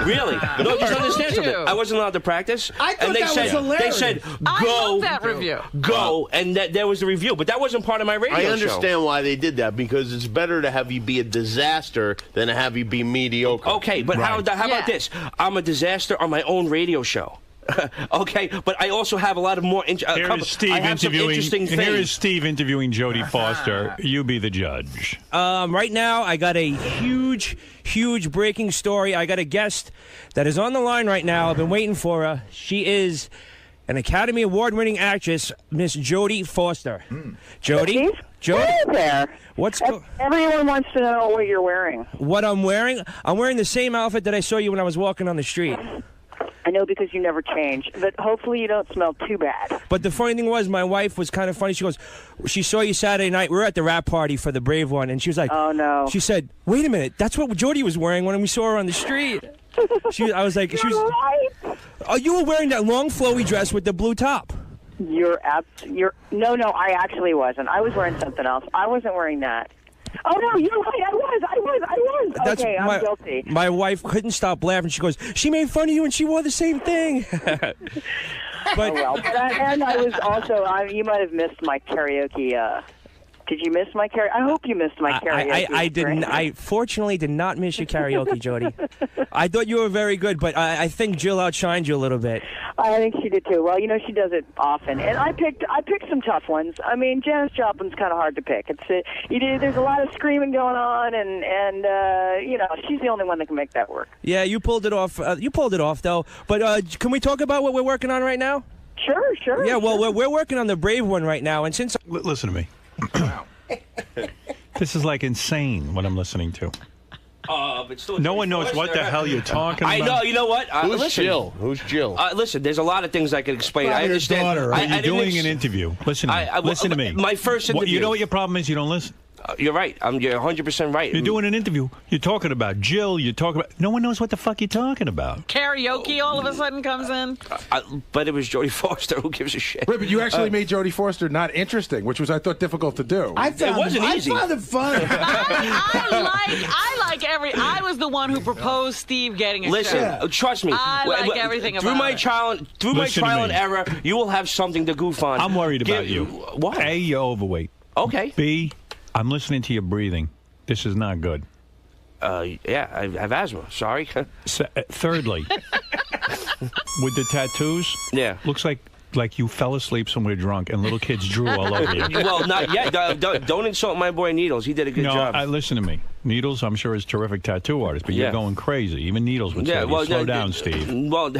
Really? No, just understand something. I wasn't allowed to practice.
I thought that was hilarious.
They said, go.
I love that review.
Go, and there was the review. But that wasn't part of my radio show.
I understand why they did that, because it's better to have you be a disaster than to have you be mediocre.
Okay, but how about this? I'm a disaster on my own radio show. Okay, but I also have a lot of more. Here is Steve
interviewing Jodie Foster. You be the judge.
Right now, I got a huge breaking story. I got a guest that is on the line right now. I've been waiting for her. She is an Academy Award-winning actress, Miss Jodie Foster. Jodie?
Hey there. Everyone wants to know what you're wearing.
What I'm wearing? I'm wearing the same outfit that I saw you when I was walking on the street.
I know, because you never change, but hopefully you don't smell too bad.
But the funny thing was, my wife was kind of funny. She goes, she saw you Saturday night. We were at the rap party for the Brave one, and she was like,
oh, no.
She said, wait a minute, that's what Jodie was wearing when we saw her on the street. I was like,
right.
Oh, you were wearing that long flowy dress with the blue top.
No, I actually wasn't. I was wearing something else. I wasn't wearing that. Oh, no, you're right. I was. Okay, I'm guilty.
My wife couldn't stop laughing. She goes, she made fun of you and she wore the same thing.
But I was also, you might have missed my karaoke. Did you miss my karaoke? I hope you missed my karaoke.
I didn't. I fortunately did not miss your karaoke, Jodie. I thought you were very good, but I think Jill outshined you a little bit.
I think she did too. Well, she does it often, and I picked some tough ones. I mean, Janis Joplin's kind of hard to pick. There's a lot of screaming going on, and she's the only one that can make that work.
Yeah, you pulled it off. You pulled it off, though. But can we talk about what we're working on right now?
Sure.
Yeah, well, we're working on the Brave one right now, and since
listen to me. This is like insane what I'm listening to.
But still,
no one knows what the hell you're talking about.
I know. You know what?
Who's Jill?
Listen, there's a lot of things I can explain.
Probably
I understand.
Daughter, right?
You're doing an interview. Listen to me. Listen to me.
My first interview.
You know what your problem is? You don't listen.
You're right. You're 100% right.
You're doing an interview. You're talking about Jill. You're talking about... No one knows what the fuck you're talking about.
Karaoke all of a sudden comes in.
But it was Jodie Foster. Who gives a shit?
Right, but you actually made Jodie Foster not interesting, which was, I thought, difficult to do.
It wasn't easy.
I found it fun.
I was the one who proposed Steve getting a show.
Trust me.
I like everything about
my
it.
trial and error, you will have something to goof on.
I'm worried about you.
What?
A, you're overweight.
Okay.
B, I'm listening to your breathing. This is not good.
Yeah, I have asthma. Sorry.
Thirdly, with the tattoos, looks like you fell asleep somewhere drunk and little kids drew all over you.
Well, not yet. Don't insult my boy Needles. He did a good job.
Listen to me. Needles, I'm sure, is a terrific tattoo artist, but you're going crazy. Even Needles would say it. Slow down, Steve.
Well,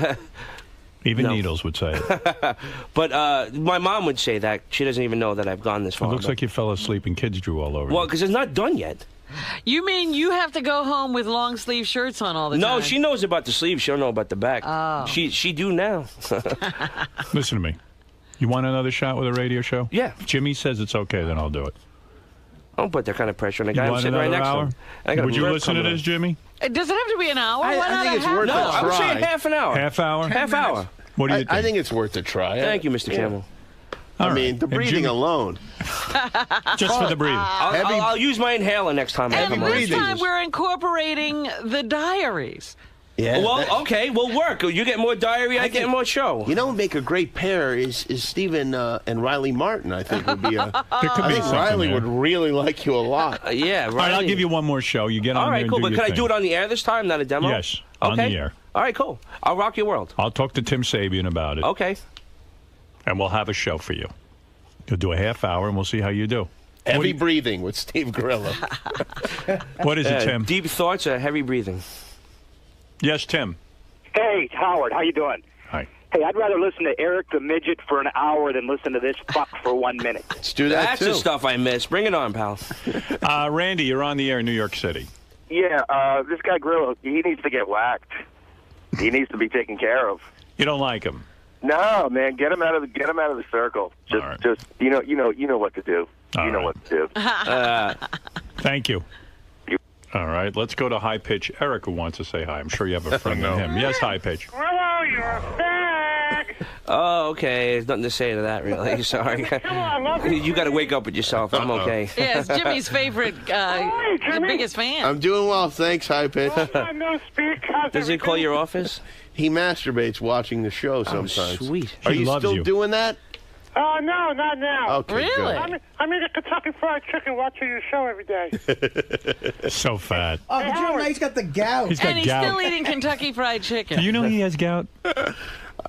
even Needles would say it.
But my mom would say that. She doesn't even know that I've gone this far.
It looks like you fell asleep and kids drew all over you.
Well, because it's not done yet.
You mean you have to go home with long sleeve shirts on all the time?
No, she knows about the sleeves. She don't know about the back.
Oh.
She do now.
Listen to me. You want another shot with a radio show?
Yeah.
If Jimmy says it's okay, then I'll do it.
Don't put that kind of pressure on the guy. I'm sitting right next to him.
Would you listen to this, Jimmy?
Does it have to be an hour?
I think it's worth a try.
No, I would say half an hour.
Half hour?
Half hour.
What do you think?
I think it's worth a try.
Thank you, Mr. Kimmel.
I mean, the breathing alone.
Just for the breathing.
I'll use my inhaler next time.
And this time we're incorporating the diaries.
Yeah.
Well, okay, we'll work. You get more diary, I get more show.
You know what would make a great pair is Stephen and Riley Martin, I think, would be a...
There could
I
be
think
something
Riley
there.
would really like you a lot.
Yeah, Riley.
All right, I'll give you one more show. You get on
All
there
right,
and
cool.
do
But
your
can I
thing.
do it on the air this time, not a demo?
Yes, on the air.
All right, cool. I'll rock your world.
I'll talk to Tim Sabian about it.
Okay.
And we'll have a show for you. You'll do a half hour, and we'll see how you do.
Heavy breathing with Steve Grillo.
What is it, Tim?
Deep thoughts or heavy breathing?
Yes, Tim.
Hey, Howard, how you doing?
Hi.
Hey, I'd rather listen to Eric the Midget for an hour than listen to this fuck for 1 minute.
Let's do that,
That's the stuff I miss. Bring it on, pal.
Randy, you're on the air in New York City.
Yeah, this guy Grillo, he needs to get whacked. He needs to be taken care of.
You don't like him?
No, man, get him out of the circle. Just you know what to do. You know what to do.
Thank you. All right, let's go to High Pitch. Eric, who wants to say hi. I'm sure you have a friend in him. Yes, High Pitch.
Grillo, you're a fag.
Oh, okay. There's nothing to say to that, really. Sorry.
Come on, I love you.
You got to wake up with yourself. I'm okay.
Yeah, it's Jimmy's favorite, the biggest fan.
I'm doing well, thanks, High Pitch.
Does he call your office?
He masturbates watching the show sometimes.
Sweet.
Are
He
you
loves
still
you.
doing that?
No, not now.
Okay, Really? good.
I'm eating Kentucky Fried Chicken watching your show every day.
So fat.
Oh, but you know, he's got the gout.
He's got
And he's
gout.
still eating Kentucky Fried Chicken.
Do you know he has gout?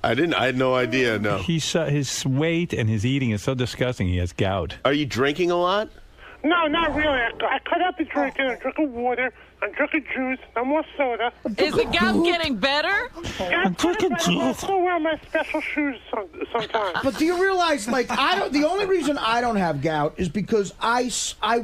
I had no idea, no.
His weight and his eating is so disgusting. He has gout.
Are you drinking a lot?
No, not really. I cut out the drinking. I'm drinking water. I'm drinking juice. No more soda.
Is the gout getting better?
I'm drinking juice. I still wear my special shoes sometimes.
But do you realize, like, the only reason I don't have gout is because I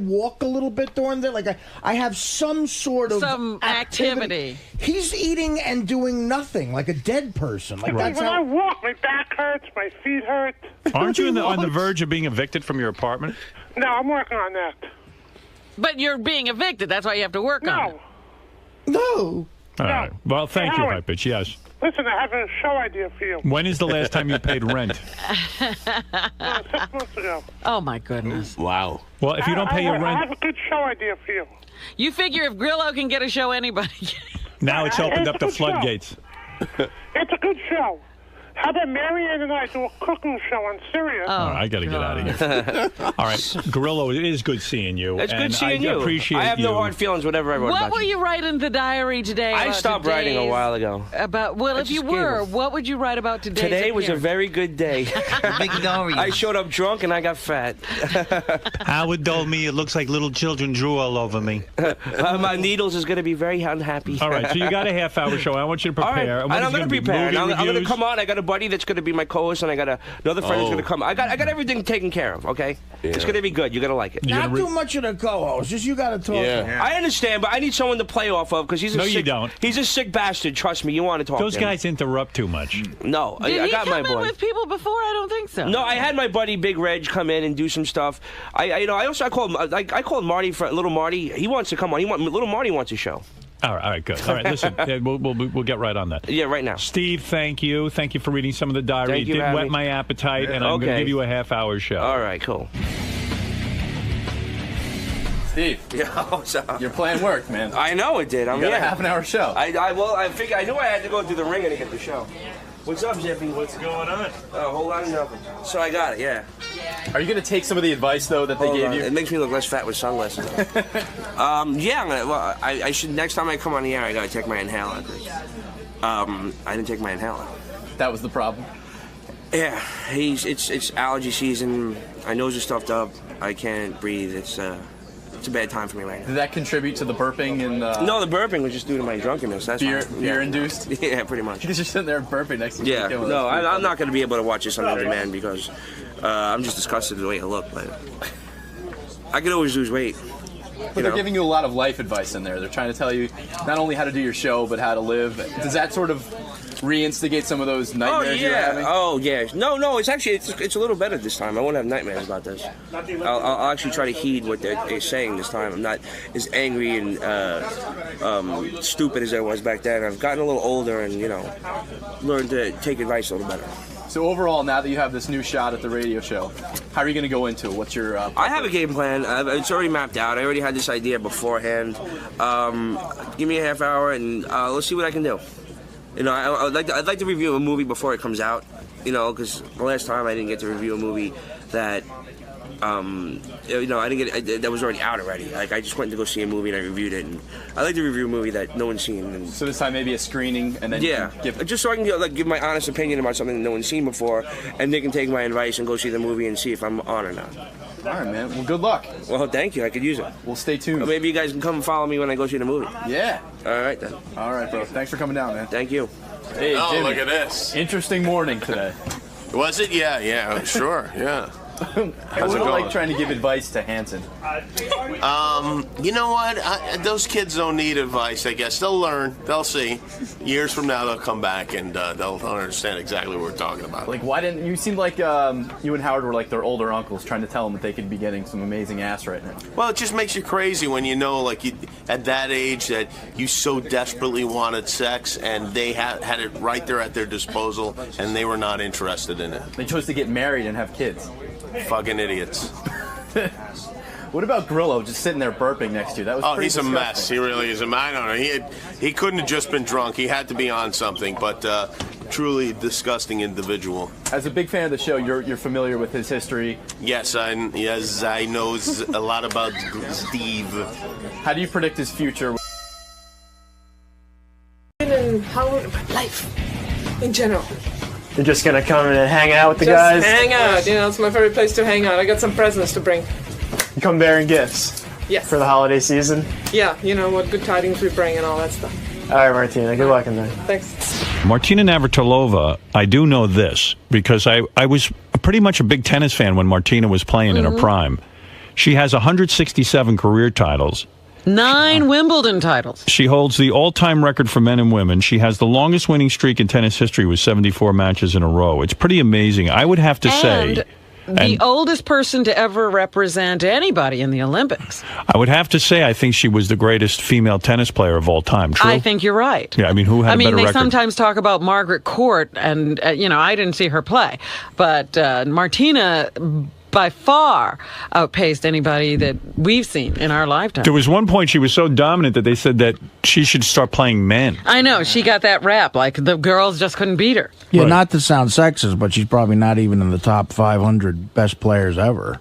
walk a little bit during the, like, I have some sort of
activity.
He's eating and doing nothing, like a dead person. Like that's
when
how.
I walk, my back hurts, my feet hurt.
Aren't you on the verge of being evicted from your apartment?
No, I'm working on that.
But you're being evicted. That's why you have to work on it.
No.
All right. Well, thank you, High Pitch. Yes.
Listen, I have a show idea for you.
When is the last time you paid rent?
6 months ago.
Oh, my goodness.
Wow.
Well, if you don't pay your
I
rent,
have a good show idea for you.
You figure if Grillo can get a show, anybody can.
now it's opened up the
It's a good show.
floodgates.
It's a good show. How about Marianne and I do a cooking show on Sirius?
All right, I got to get out of here. All right, Grillo, it is good seeing you.
It's good
and
seeing
I
you.
appreciate
I have
you.
no hard feelings, whatever I wrote
What
about
will you write in the diary today?
I
about
stopped writing a
today's-
while ago.
About well, if you
just gave
were,
up.
what would you write about today?
Today was a very good day. I showed up drunk and I got fat.
Howard told me it looks like little children drew all over me.
My Needles is going to be very unhappy.
All right, so you got a half-hour show. I want you to
All right,
prepare.
and I'm going to prepare. And I'm going to come on. I got a buddy that's going to be my co-host, and I got another friend who's going to come. I got everything taken care of. Okay, it's going to be good. You're going to like it.
Not too much of the co-host. Just you got to talk. To him.
I understand, but I need someone to play off of because he's a sick,
you don't.
He's a sick bastard. Trust me, you want to talk.
Those
to him.
guys interrupt too much.
No,
Did
I
he
got
come
my
in
boy.
with people before? I don't think so.
No, I had my buddy Big Reg come in and do some stuff. I called Marty for little Marty. He wants to come on. Little Marty wants a show.
All right, good. All right, listen, we'll get right on that.
Yeah, right now.
Steve, thank you. Thank you for reading some of the diary.
Thank you,
It did whet
Abby.
my appetite, and I'm going to give you a half-hour show.
All right, cool.
Steve, your plan worked, man.
I know it did.
You got a half-an-hour show.
I figured I knew I had to go through the ringer to get the show. What's up, Zippy? What's going on? Oh, whole lot of nothing. So I got it, yeah.
Are you going to take some of the advice, though, that they gave you?
It makes me look less fat with sunglasses. Yeah, I'm gonna, well, I should, next time I come on the air, I got to take my inhaler. I didn't take my inhaler.
That was the problem?
Yeah, it's allergy season. My nose is stuffed up. I can't breathe. It's a bad time for me right now.
Did that contribute to the burping and?
No, the burping was just due to my drunkenness. That's
beer induced.
Yeah, pretty much.
Because you're sitting there burping next to me.
Yeah, no, I'm not going to be able to watch this on demand because I'm just disgusted with the way I look. But I could always lose weight.
But they're giving you a lot of life advice in there. They're trying to tell you not only how to do your show, but how to live. Does that sort of reinstigate some of those nightmares you're having?
Oh, yeah. No, it's actually, it's a little better this time. I won't have nightmares about this. I'll actually try to heed what they're saying this time. I'm not as angry and stupid as I was back then. I've gotten a little older and, learned to take advice a little better.
So overall, now that you have this new shot at the radio show, how are you going to go into it? What's your...
I have a game plan. It's already mapped out. I already had this idea beforehand. Give me a half hour and let's see what I can do. I'd like to review a movie before it comes out, because the last time I didn't get to review a movie that, I didn't get that was already out already. Like I just went to go see a movie and I reviewed it, and I like to review a movie that no one's seen. And,
so this time maybe a screening, and then
just so I can give my honest opinion about something that no one's seen before, and they can take my advice and go see the movie and see if I'm on or not.
All right, man. Well, good luck.
Well, thank you. I could use it.
We'll stay tuned.
Or maybe you guys can come and follow me when I go see the movie.
Yeah.
All right, then.
All right, bro. Thanks for coming down, man.
Thank you.
Hey, Jimmy.
Look at this.
Interesting morning today.
Was it? Yeah, sure, yeah.
How's it like trying to give advice to Hanson?
You know what? Those kids don't need advice, I guess. They'll learn. They'll see. Years from now, they'll come back and they'll understand exactly what we're talking about.
Like, why didn't you seem like you and Howard were like their older uncles trying to tell them that they could be getting some amazing ass right now?
Well, it just makes you crazy when you know, like, at that age that you so desperately wanted sex and they had it right there at their disposal and they were not interested in it.
They chose to get married and have kids.
Fucking idiots.
What about Grillo just sitting there burping next to you? That was pretty
he's
disgusting.
a mess. He really is. I don't know. He couldn't have just been drunk. He had to be on something, but truly disgusting individual.
As a big fan of the show, you're familiar with his history.
Yes, I know a lot about Steve.
How do you predict his future?
And how life in general.
You're just gonna come in and hang out with the
Just
guys?
hang out, it's my favorite place to hang out. I got some presents to bring.
You come bearing gifts?
Yes.
For the holiday season?
Yeah, what good tidings we bring and all that stuff.
All right, Martina, good luck in there.
Thanks.
Martina Navratilova, I do know this because I was pretty much a big tennis fan when Martina was playing in her prime. She has 167 career titles.
9 Wimbledon titles.
She holds the all-time record for men and women. She has the longest winning streak in tennis history with 74 matches in a row. It's pretty amazing. I would have to say...
The oldest person to ever represent anybody in the Olympics.
I would have to say I think she was the greatest female tennis player of all time. True?
I think you're right.
Yeah, who had a better record?
They sometimes talk about Margaret Court, and, I didn't see her play. But Martina... by far outpaced anybody that we've seen in our lifetime.
There was one point she was so dominant that they said that she should start playing men.
I know. She got that rap. Like, the girls just couldn't beat her.
Yeah, not to sound sexist, but she's probably not even in the top 500 best players ever.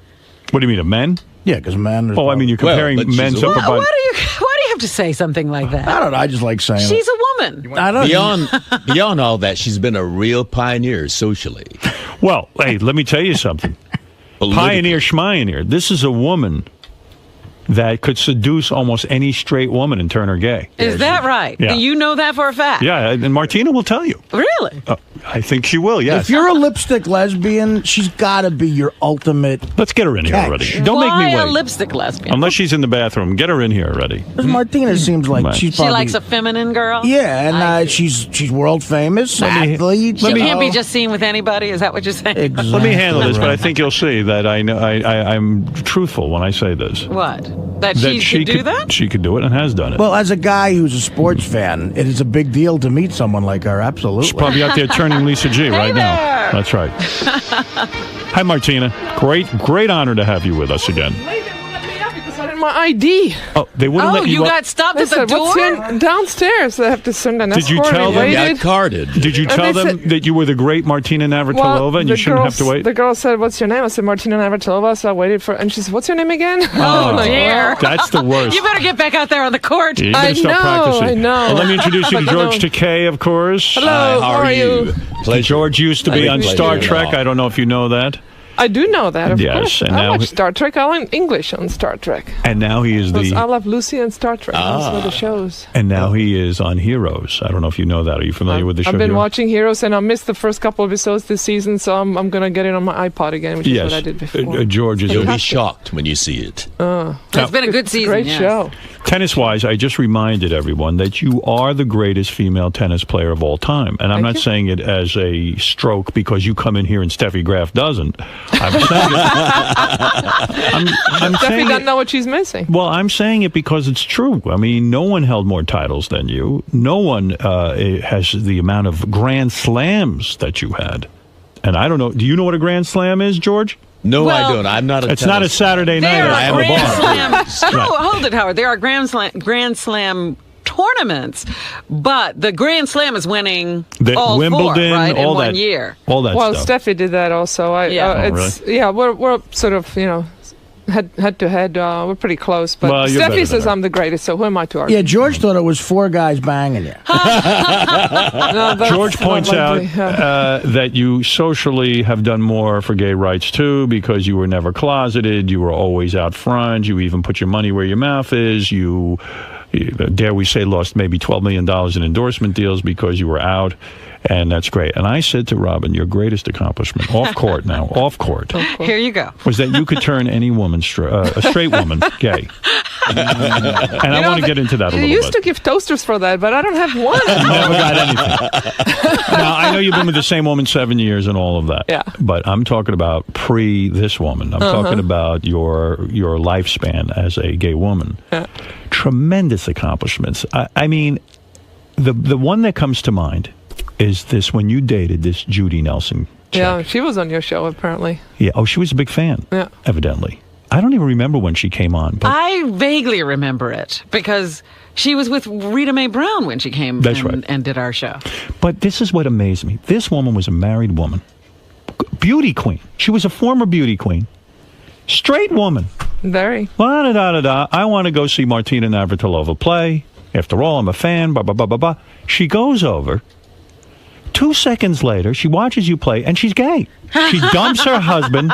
What do you mean, of men?
Yeah, because men...
you're comparing men to...
Why do you have to say something like that?
I don't know. I just like saying
She's a woman.
I don't
Beyond all that, she's been a real pioneer socially.
Well, hey, let me tell you something. Pioneer schmioneer. This is a woman that could seduce almost any straight woman and turn her gay.
Is that right?
Yeah.
Do you know that for a fact?
Yeah, and Martina will tell you.
Really?
I think she will, yes.
If you're a lipstick lesbian, she's got to be your ultimate.
Let's get her in here already. Don't
Why
make me
a
wait.
lipstick lesbian?
Unless she's in the bathroom. Get her in here already.
Because Martina seems like
Right.
she's
She
probably.
likes a feminine girl?
Yeah, and she's world famous, athlete.
She can't be just seen with anybody? Is that what you're saying?
Exactly.
Let me handle this, but I think you'll see that I'm truthful when I say this.
What? That she could do that?
She could do it and has done it.
Well, as a guy who's a sports fan, it is a big deal to meet someone like her. Absolutely.
She's probably out there turning Lisa G right now. That's right. Hi, Martina. Great honor to have you with us again.
My ID.
Oh, they wouldn't let you up.
got stopped at the
Said, "What's
door?
your-" Downstairs. They have to send an
Did you
escort.
tell
We
them?
waited.
Carded.
Did you
And
tell
they
them
said-
that you were the great Martina Navratilova and you shouldn't have to wait?
The girl said, "What's your name?" I said, "Martina Navratilova." So I waited for, and she said, "What's your name again?"
Oh, dear.
That's the worst.
You better get back out there on the court.
You better start practicing.
I know.
Well, let me introduce you to
But,
George Takei, of course.
Hello, how are you?
George used to be on Star Trek. I don't know if you know that.
I do know that, of
Yes,
course.
and
I
now
watch
he-
Star Trek. I learn English on Star Trek.
And now he is
Those
the.
I Love Lucy and Star Trek. Those were the shows.
And now he is on Heroes. I don't know if you know that. Are you familiar with the show?
I've been
Heroes?
watching Heroes, and I missed the first couple of episodes this season, so I'm going to get it on my iPod again, which is
Yes.
what I did before.
George is.
You'll be shocked when you see it.
It's been a good season.
Great
yes.
show.
Tennis-wise, I just reminded everyone that you are the greatest female tennis player of all time. And I'm not saying it as a stroke because you come in here and Steffi Graf doesn't. I'm saying it, I'm
Steffi
saying
doesn't
it,
know what she's missing.
well, I'm saying it because it's true. I mean, no one held more titles than you. No one has the amount of Grand Slams that you had. And I don't know. Do you know what a Grand Slam is, George?
No,
Well,
I don't. I'm not a
It's not a Saturday night.
There
I
are
am a
Grand
bar.
Slam. Oh, hold it, Howard. There are Grand Slam tournaments, but the Grand Slam is winning all
Wimbledon,
four, right,
all
in
that,
one year.
all that
Well,
stuff.
Steffi did that also.
Yeah.
Yeah, we're sort of, head to head. We're pretty close. But
Well, you're better
Steffi
than
says
her.
I'm the greatest, so who am I to argue?
Yeah, George thought it was 4 guys banging you.
No, that's
George points
not
out
likely, yeah.
that you socially have done more for gay rights too, because you were never closeted. You were always out front. You even put your money where your mouth is. You dare we say, lost maybe $12 million in endorsement deals because you were out. And that's great. And I said to Robin, your greatest accomplishment, off court now, off court,
Here you go.
was that you could turn any woman, a straight woman, gay. And I want to get into that a
You
little
used
bit.
to give toasters for that, but I don't have one.
Never got anything. Now, I know you've been with the same woman 7 years and all of that.
Yeah.
But I'm talking about pre this woman. I'm talking about your lifespan as a gay woman.
Yeah.
Tremendous accomplishments. I mean, the one that comes to mind is this when you dated this Judy Nelson chick.
Yeah, she was on your show, apparently.
Yeah. Oh, she was a big fan.
Yeah.
Evidently. I don't even remember when she came on. But
I vaguely remember it because she was with Rita Mae Brown when she came
That's right.
and did our show.
But this is what amazed me. This woman was a married woman. Beauty queen. She was a former beauty queen. Straight woman.
Very.
La-da-da-da-da. I want to go see Martina Navratilova play. After all, I'm a fan. Blah, blah, blah, blah, blah. She goes over. 2 seconds later, she watches you play, and she's gay. She dumps her husband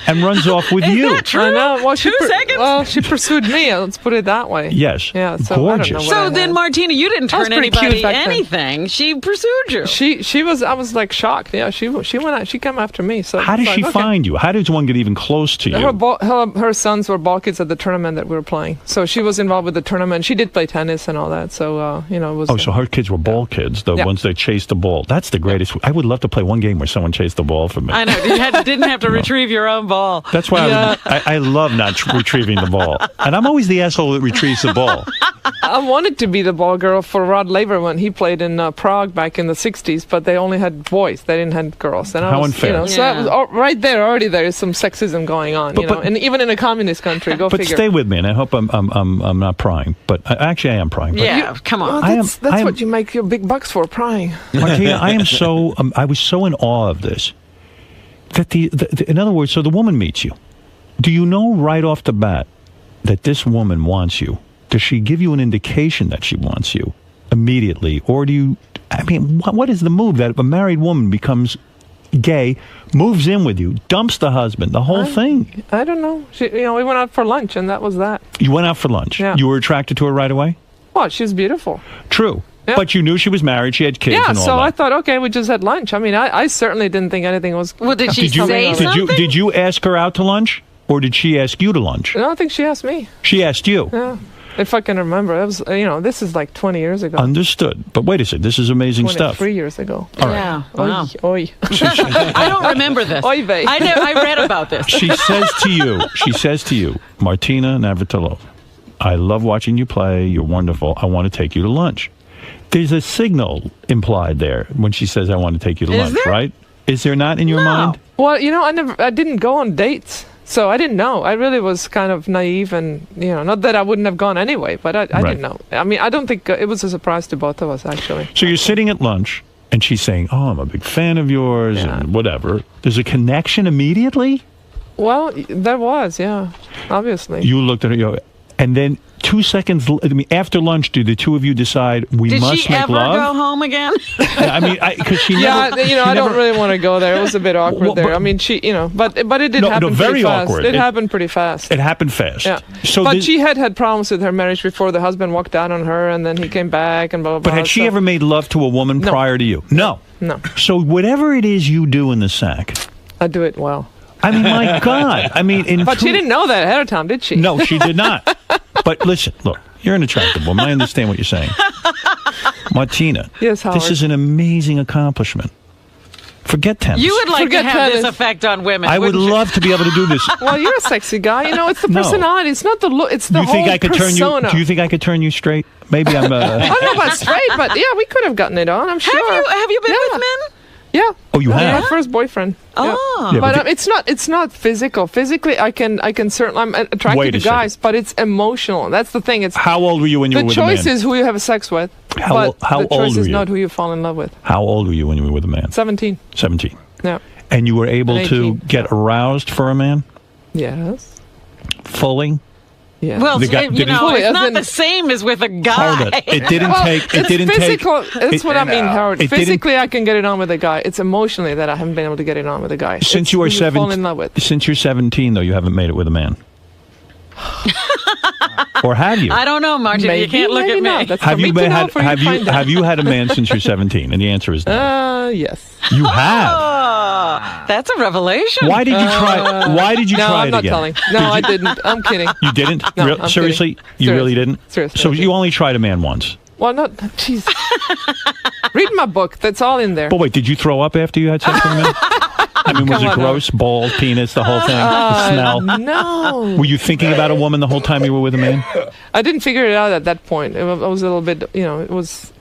and runs off with you.
That true?
I know. Well,
2 seconds?
Well, she pursued me. Let's put it that way.
Yes.
Yeah. So
Gorgeous.
I don't know what I
So then,
had.
Martina, you didn't
I was
turn
pretty cute
anybody
back then.
anything. She pursued you.
She was. I was like shocked. Yeah. She went out. She came after me. So
How did
it's
she
like, okay.
find you? How does one get even close to you?
Her sons were ball kids at the tournament that we were playing. So she was involved with the tournament. She did play tennis and all that. So it was.
Oh, so her kids were ball kids, the ones that chased the ball. That's the greatest. I would love to play one game where someone chased the ball for me.
I know. You didn't have to retrieve your own ball.
That's why I love not retrieving the ball. And I'm always the asshole that retrieves the ball.
I wanted to be the ball girl for Rod Laver when he played in Prague back in the 60s, but they only had boys. They didn't have girls. And
How
I was,
unfair.
So that was right there. Already there is some sexism going on, and even in a communist country. Go
But
figure.
stay with me, and I hope I'm not prying. But actually, I am prying. But
Yeah, come on.
Well,
I
that's
am-
what you make your big bucks for, prying.
Martina, I am so. I was so in awe of this. That in other words, so the woman meets you. Do you know right off the bat that this woman wants you? Does she give you an indication that she wants you immediately, or do you? I mean, what is the move that a married woman becomes gay, moves in with you, dumps the husband, the whole thing.
I don't know. We went out for lunch, and that was that.
You went out for lunch.
Yeah.
You were attracted to her right away?
Well, she was beautiful.
True.
Yeah.
But you knew she was married, she had kids and all
so
that.
I thought, okay, we just had lunch. I mean, I certainly didn't think anything was...
Well, did she say something?
Did you ask her out to lunch, or did she ask you to lunch?
No, I think she asked me.
She asked you?
Yeah. If I can remember. It was, this is like 20 years ago.
Understood. But wait a second, this is amazing stuff.
23 years ago.
All right.
Yeah. Wow.
Oy.
I don't remember this.
Oy vey.
I read about this.
She says to you, Martina Navratilova, I love watching you play. You're wonderful. I want to take you to lunch. There's a signal implied there when she says, I want to take you to lunch, right? Is there not in your mind?
Well, I didn't go on dates. So I didn't know. I really was kind of naive and, not that I wouldn't have gone anyway, but I didn't know. I mean, I don't think it was a surprise to both of us, actually.
So you're sitting at lunch, and she's saying, oh, I'm a big fan of yours, and whatever. There's a connection immediately?
Well, there was, yeah, obviously.
You looked at her, and then 2 seconds after lunch, do the two of you decide we must make love?
Did she ever go home again?
I mean, because she never...
I don't really want to go there. It was a bit awkward there. I mean, but it did happen
very
pretty fast.
Awkward.
It happened pretty fast.
It happened fast.
Yeah. But she had problems with her marriage before. The husband walked out on her, and then he came back, and blah, blah, blah.
But had she ever made love to a woman prior to you? No.
No.
So whatever it is you do in the sack...
I do it well.
I mean, my God. I mean...
But she didn't know that ahead of time, did she?
No, she did not. But listen, look. You're an attractive woman. I understand what you're saying. Martina,
yes, Howard.
This is an amazing accomplishment. Forget tennis.
You would like to have this effect on women.
I would love to be able to do this.
Well, you're a sexy guy. It's the personality. It's not the look. It's the whole persona.
Do you think I could turn you straight? Maybe I'm...
I don't know about straight, but yeah, we could have gotten it on, I'm sure.
Have you been with men?
Yeah.
Oh, you have?
My first boyfriend.
Oh.
Yeah,
but it's not physical. Physically, I can certainly, I'm attracted to guys, but it's emotional. That's the thing. It's
how old were you when you were with a man?
The choice is who you have sex with.
How old
the choice
were
is
you?
not who you fall in love with.
How old were you when you were with a man?
17.
17.
Yeah.
And you were able to get aroused for a man?
Yes.
Fully?
Yeah.
Well, it's not the same as with a guy.
Hold it. It didn't take. It didn't
physical,
take.
That's what I mean, Howard. Physically, I can get it on with a guy. It's emotionally that I haven't been able to get it on with a guy.
Since you were 17,
fall in love with.
Since you're 17, though, you haven't made it with a man. Or have you?
I don't know, Martin. You can't look at me.
Have you had a man since you're 17? And the answer is no.
Yes.
You have.
Oh, that's a revelation.
Why did you try? Why did you try it again?
No, I'm not telling. No, I didn't. I'm kidding.
You didn't?
No, I'm
seriously?
kidding.
You really didn't?
Seriously.
So you only tried a man once?
Well, not. Jeez. Read my book. That's all in there.
But wait, did you throw up after you had sex with a man? I mean, was it gross? Bald, penis, the whole thing? The smell?
No.
Were you thinking about a woman the whole time you were with a man?
I didn't figure it out at that point. I was a little bit,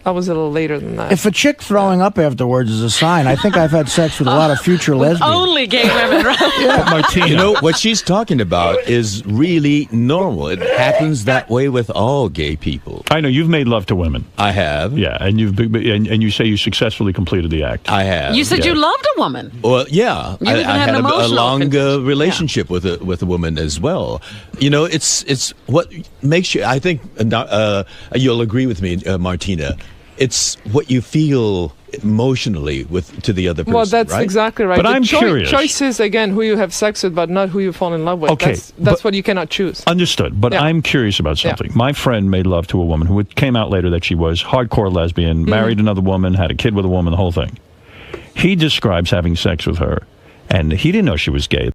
I was a little later than that.
If a chick throwing up afterwards is a sign, I think I've had sex with a lot of future lesbians.
Only gay women, right?
Yeah.
Martina.
What she's talking about is really normal. It happens that way with all gay people.
I know you've made love to women.
I have.
Yeah, and you say you successfully completed the act.
I have.
You said you loved a woman.
Well, yeah.
You
I
even had
had
an
a long
relationship
with a woman as well. It's what makes you. I think you'll agree with me, Martina. It's what you feel emotionally to the other person.
Well, that's
right?
exactly right.
But I'm curious.
Choice is again who you have sex with, but not who you fall in love with.
Okay,
that's what you cannot choose.
Understood. But I'm curious about something. My friend made love to a woman who came out later that she was hardcore lesbian, married another woman, had a kid with a woman, the whole thing. He describes having sex with her, and he didn't know she was gay.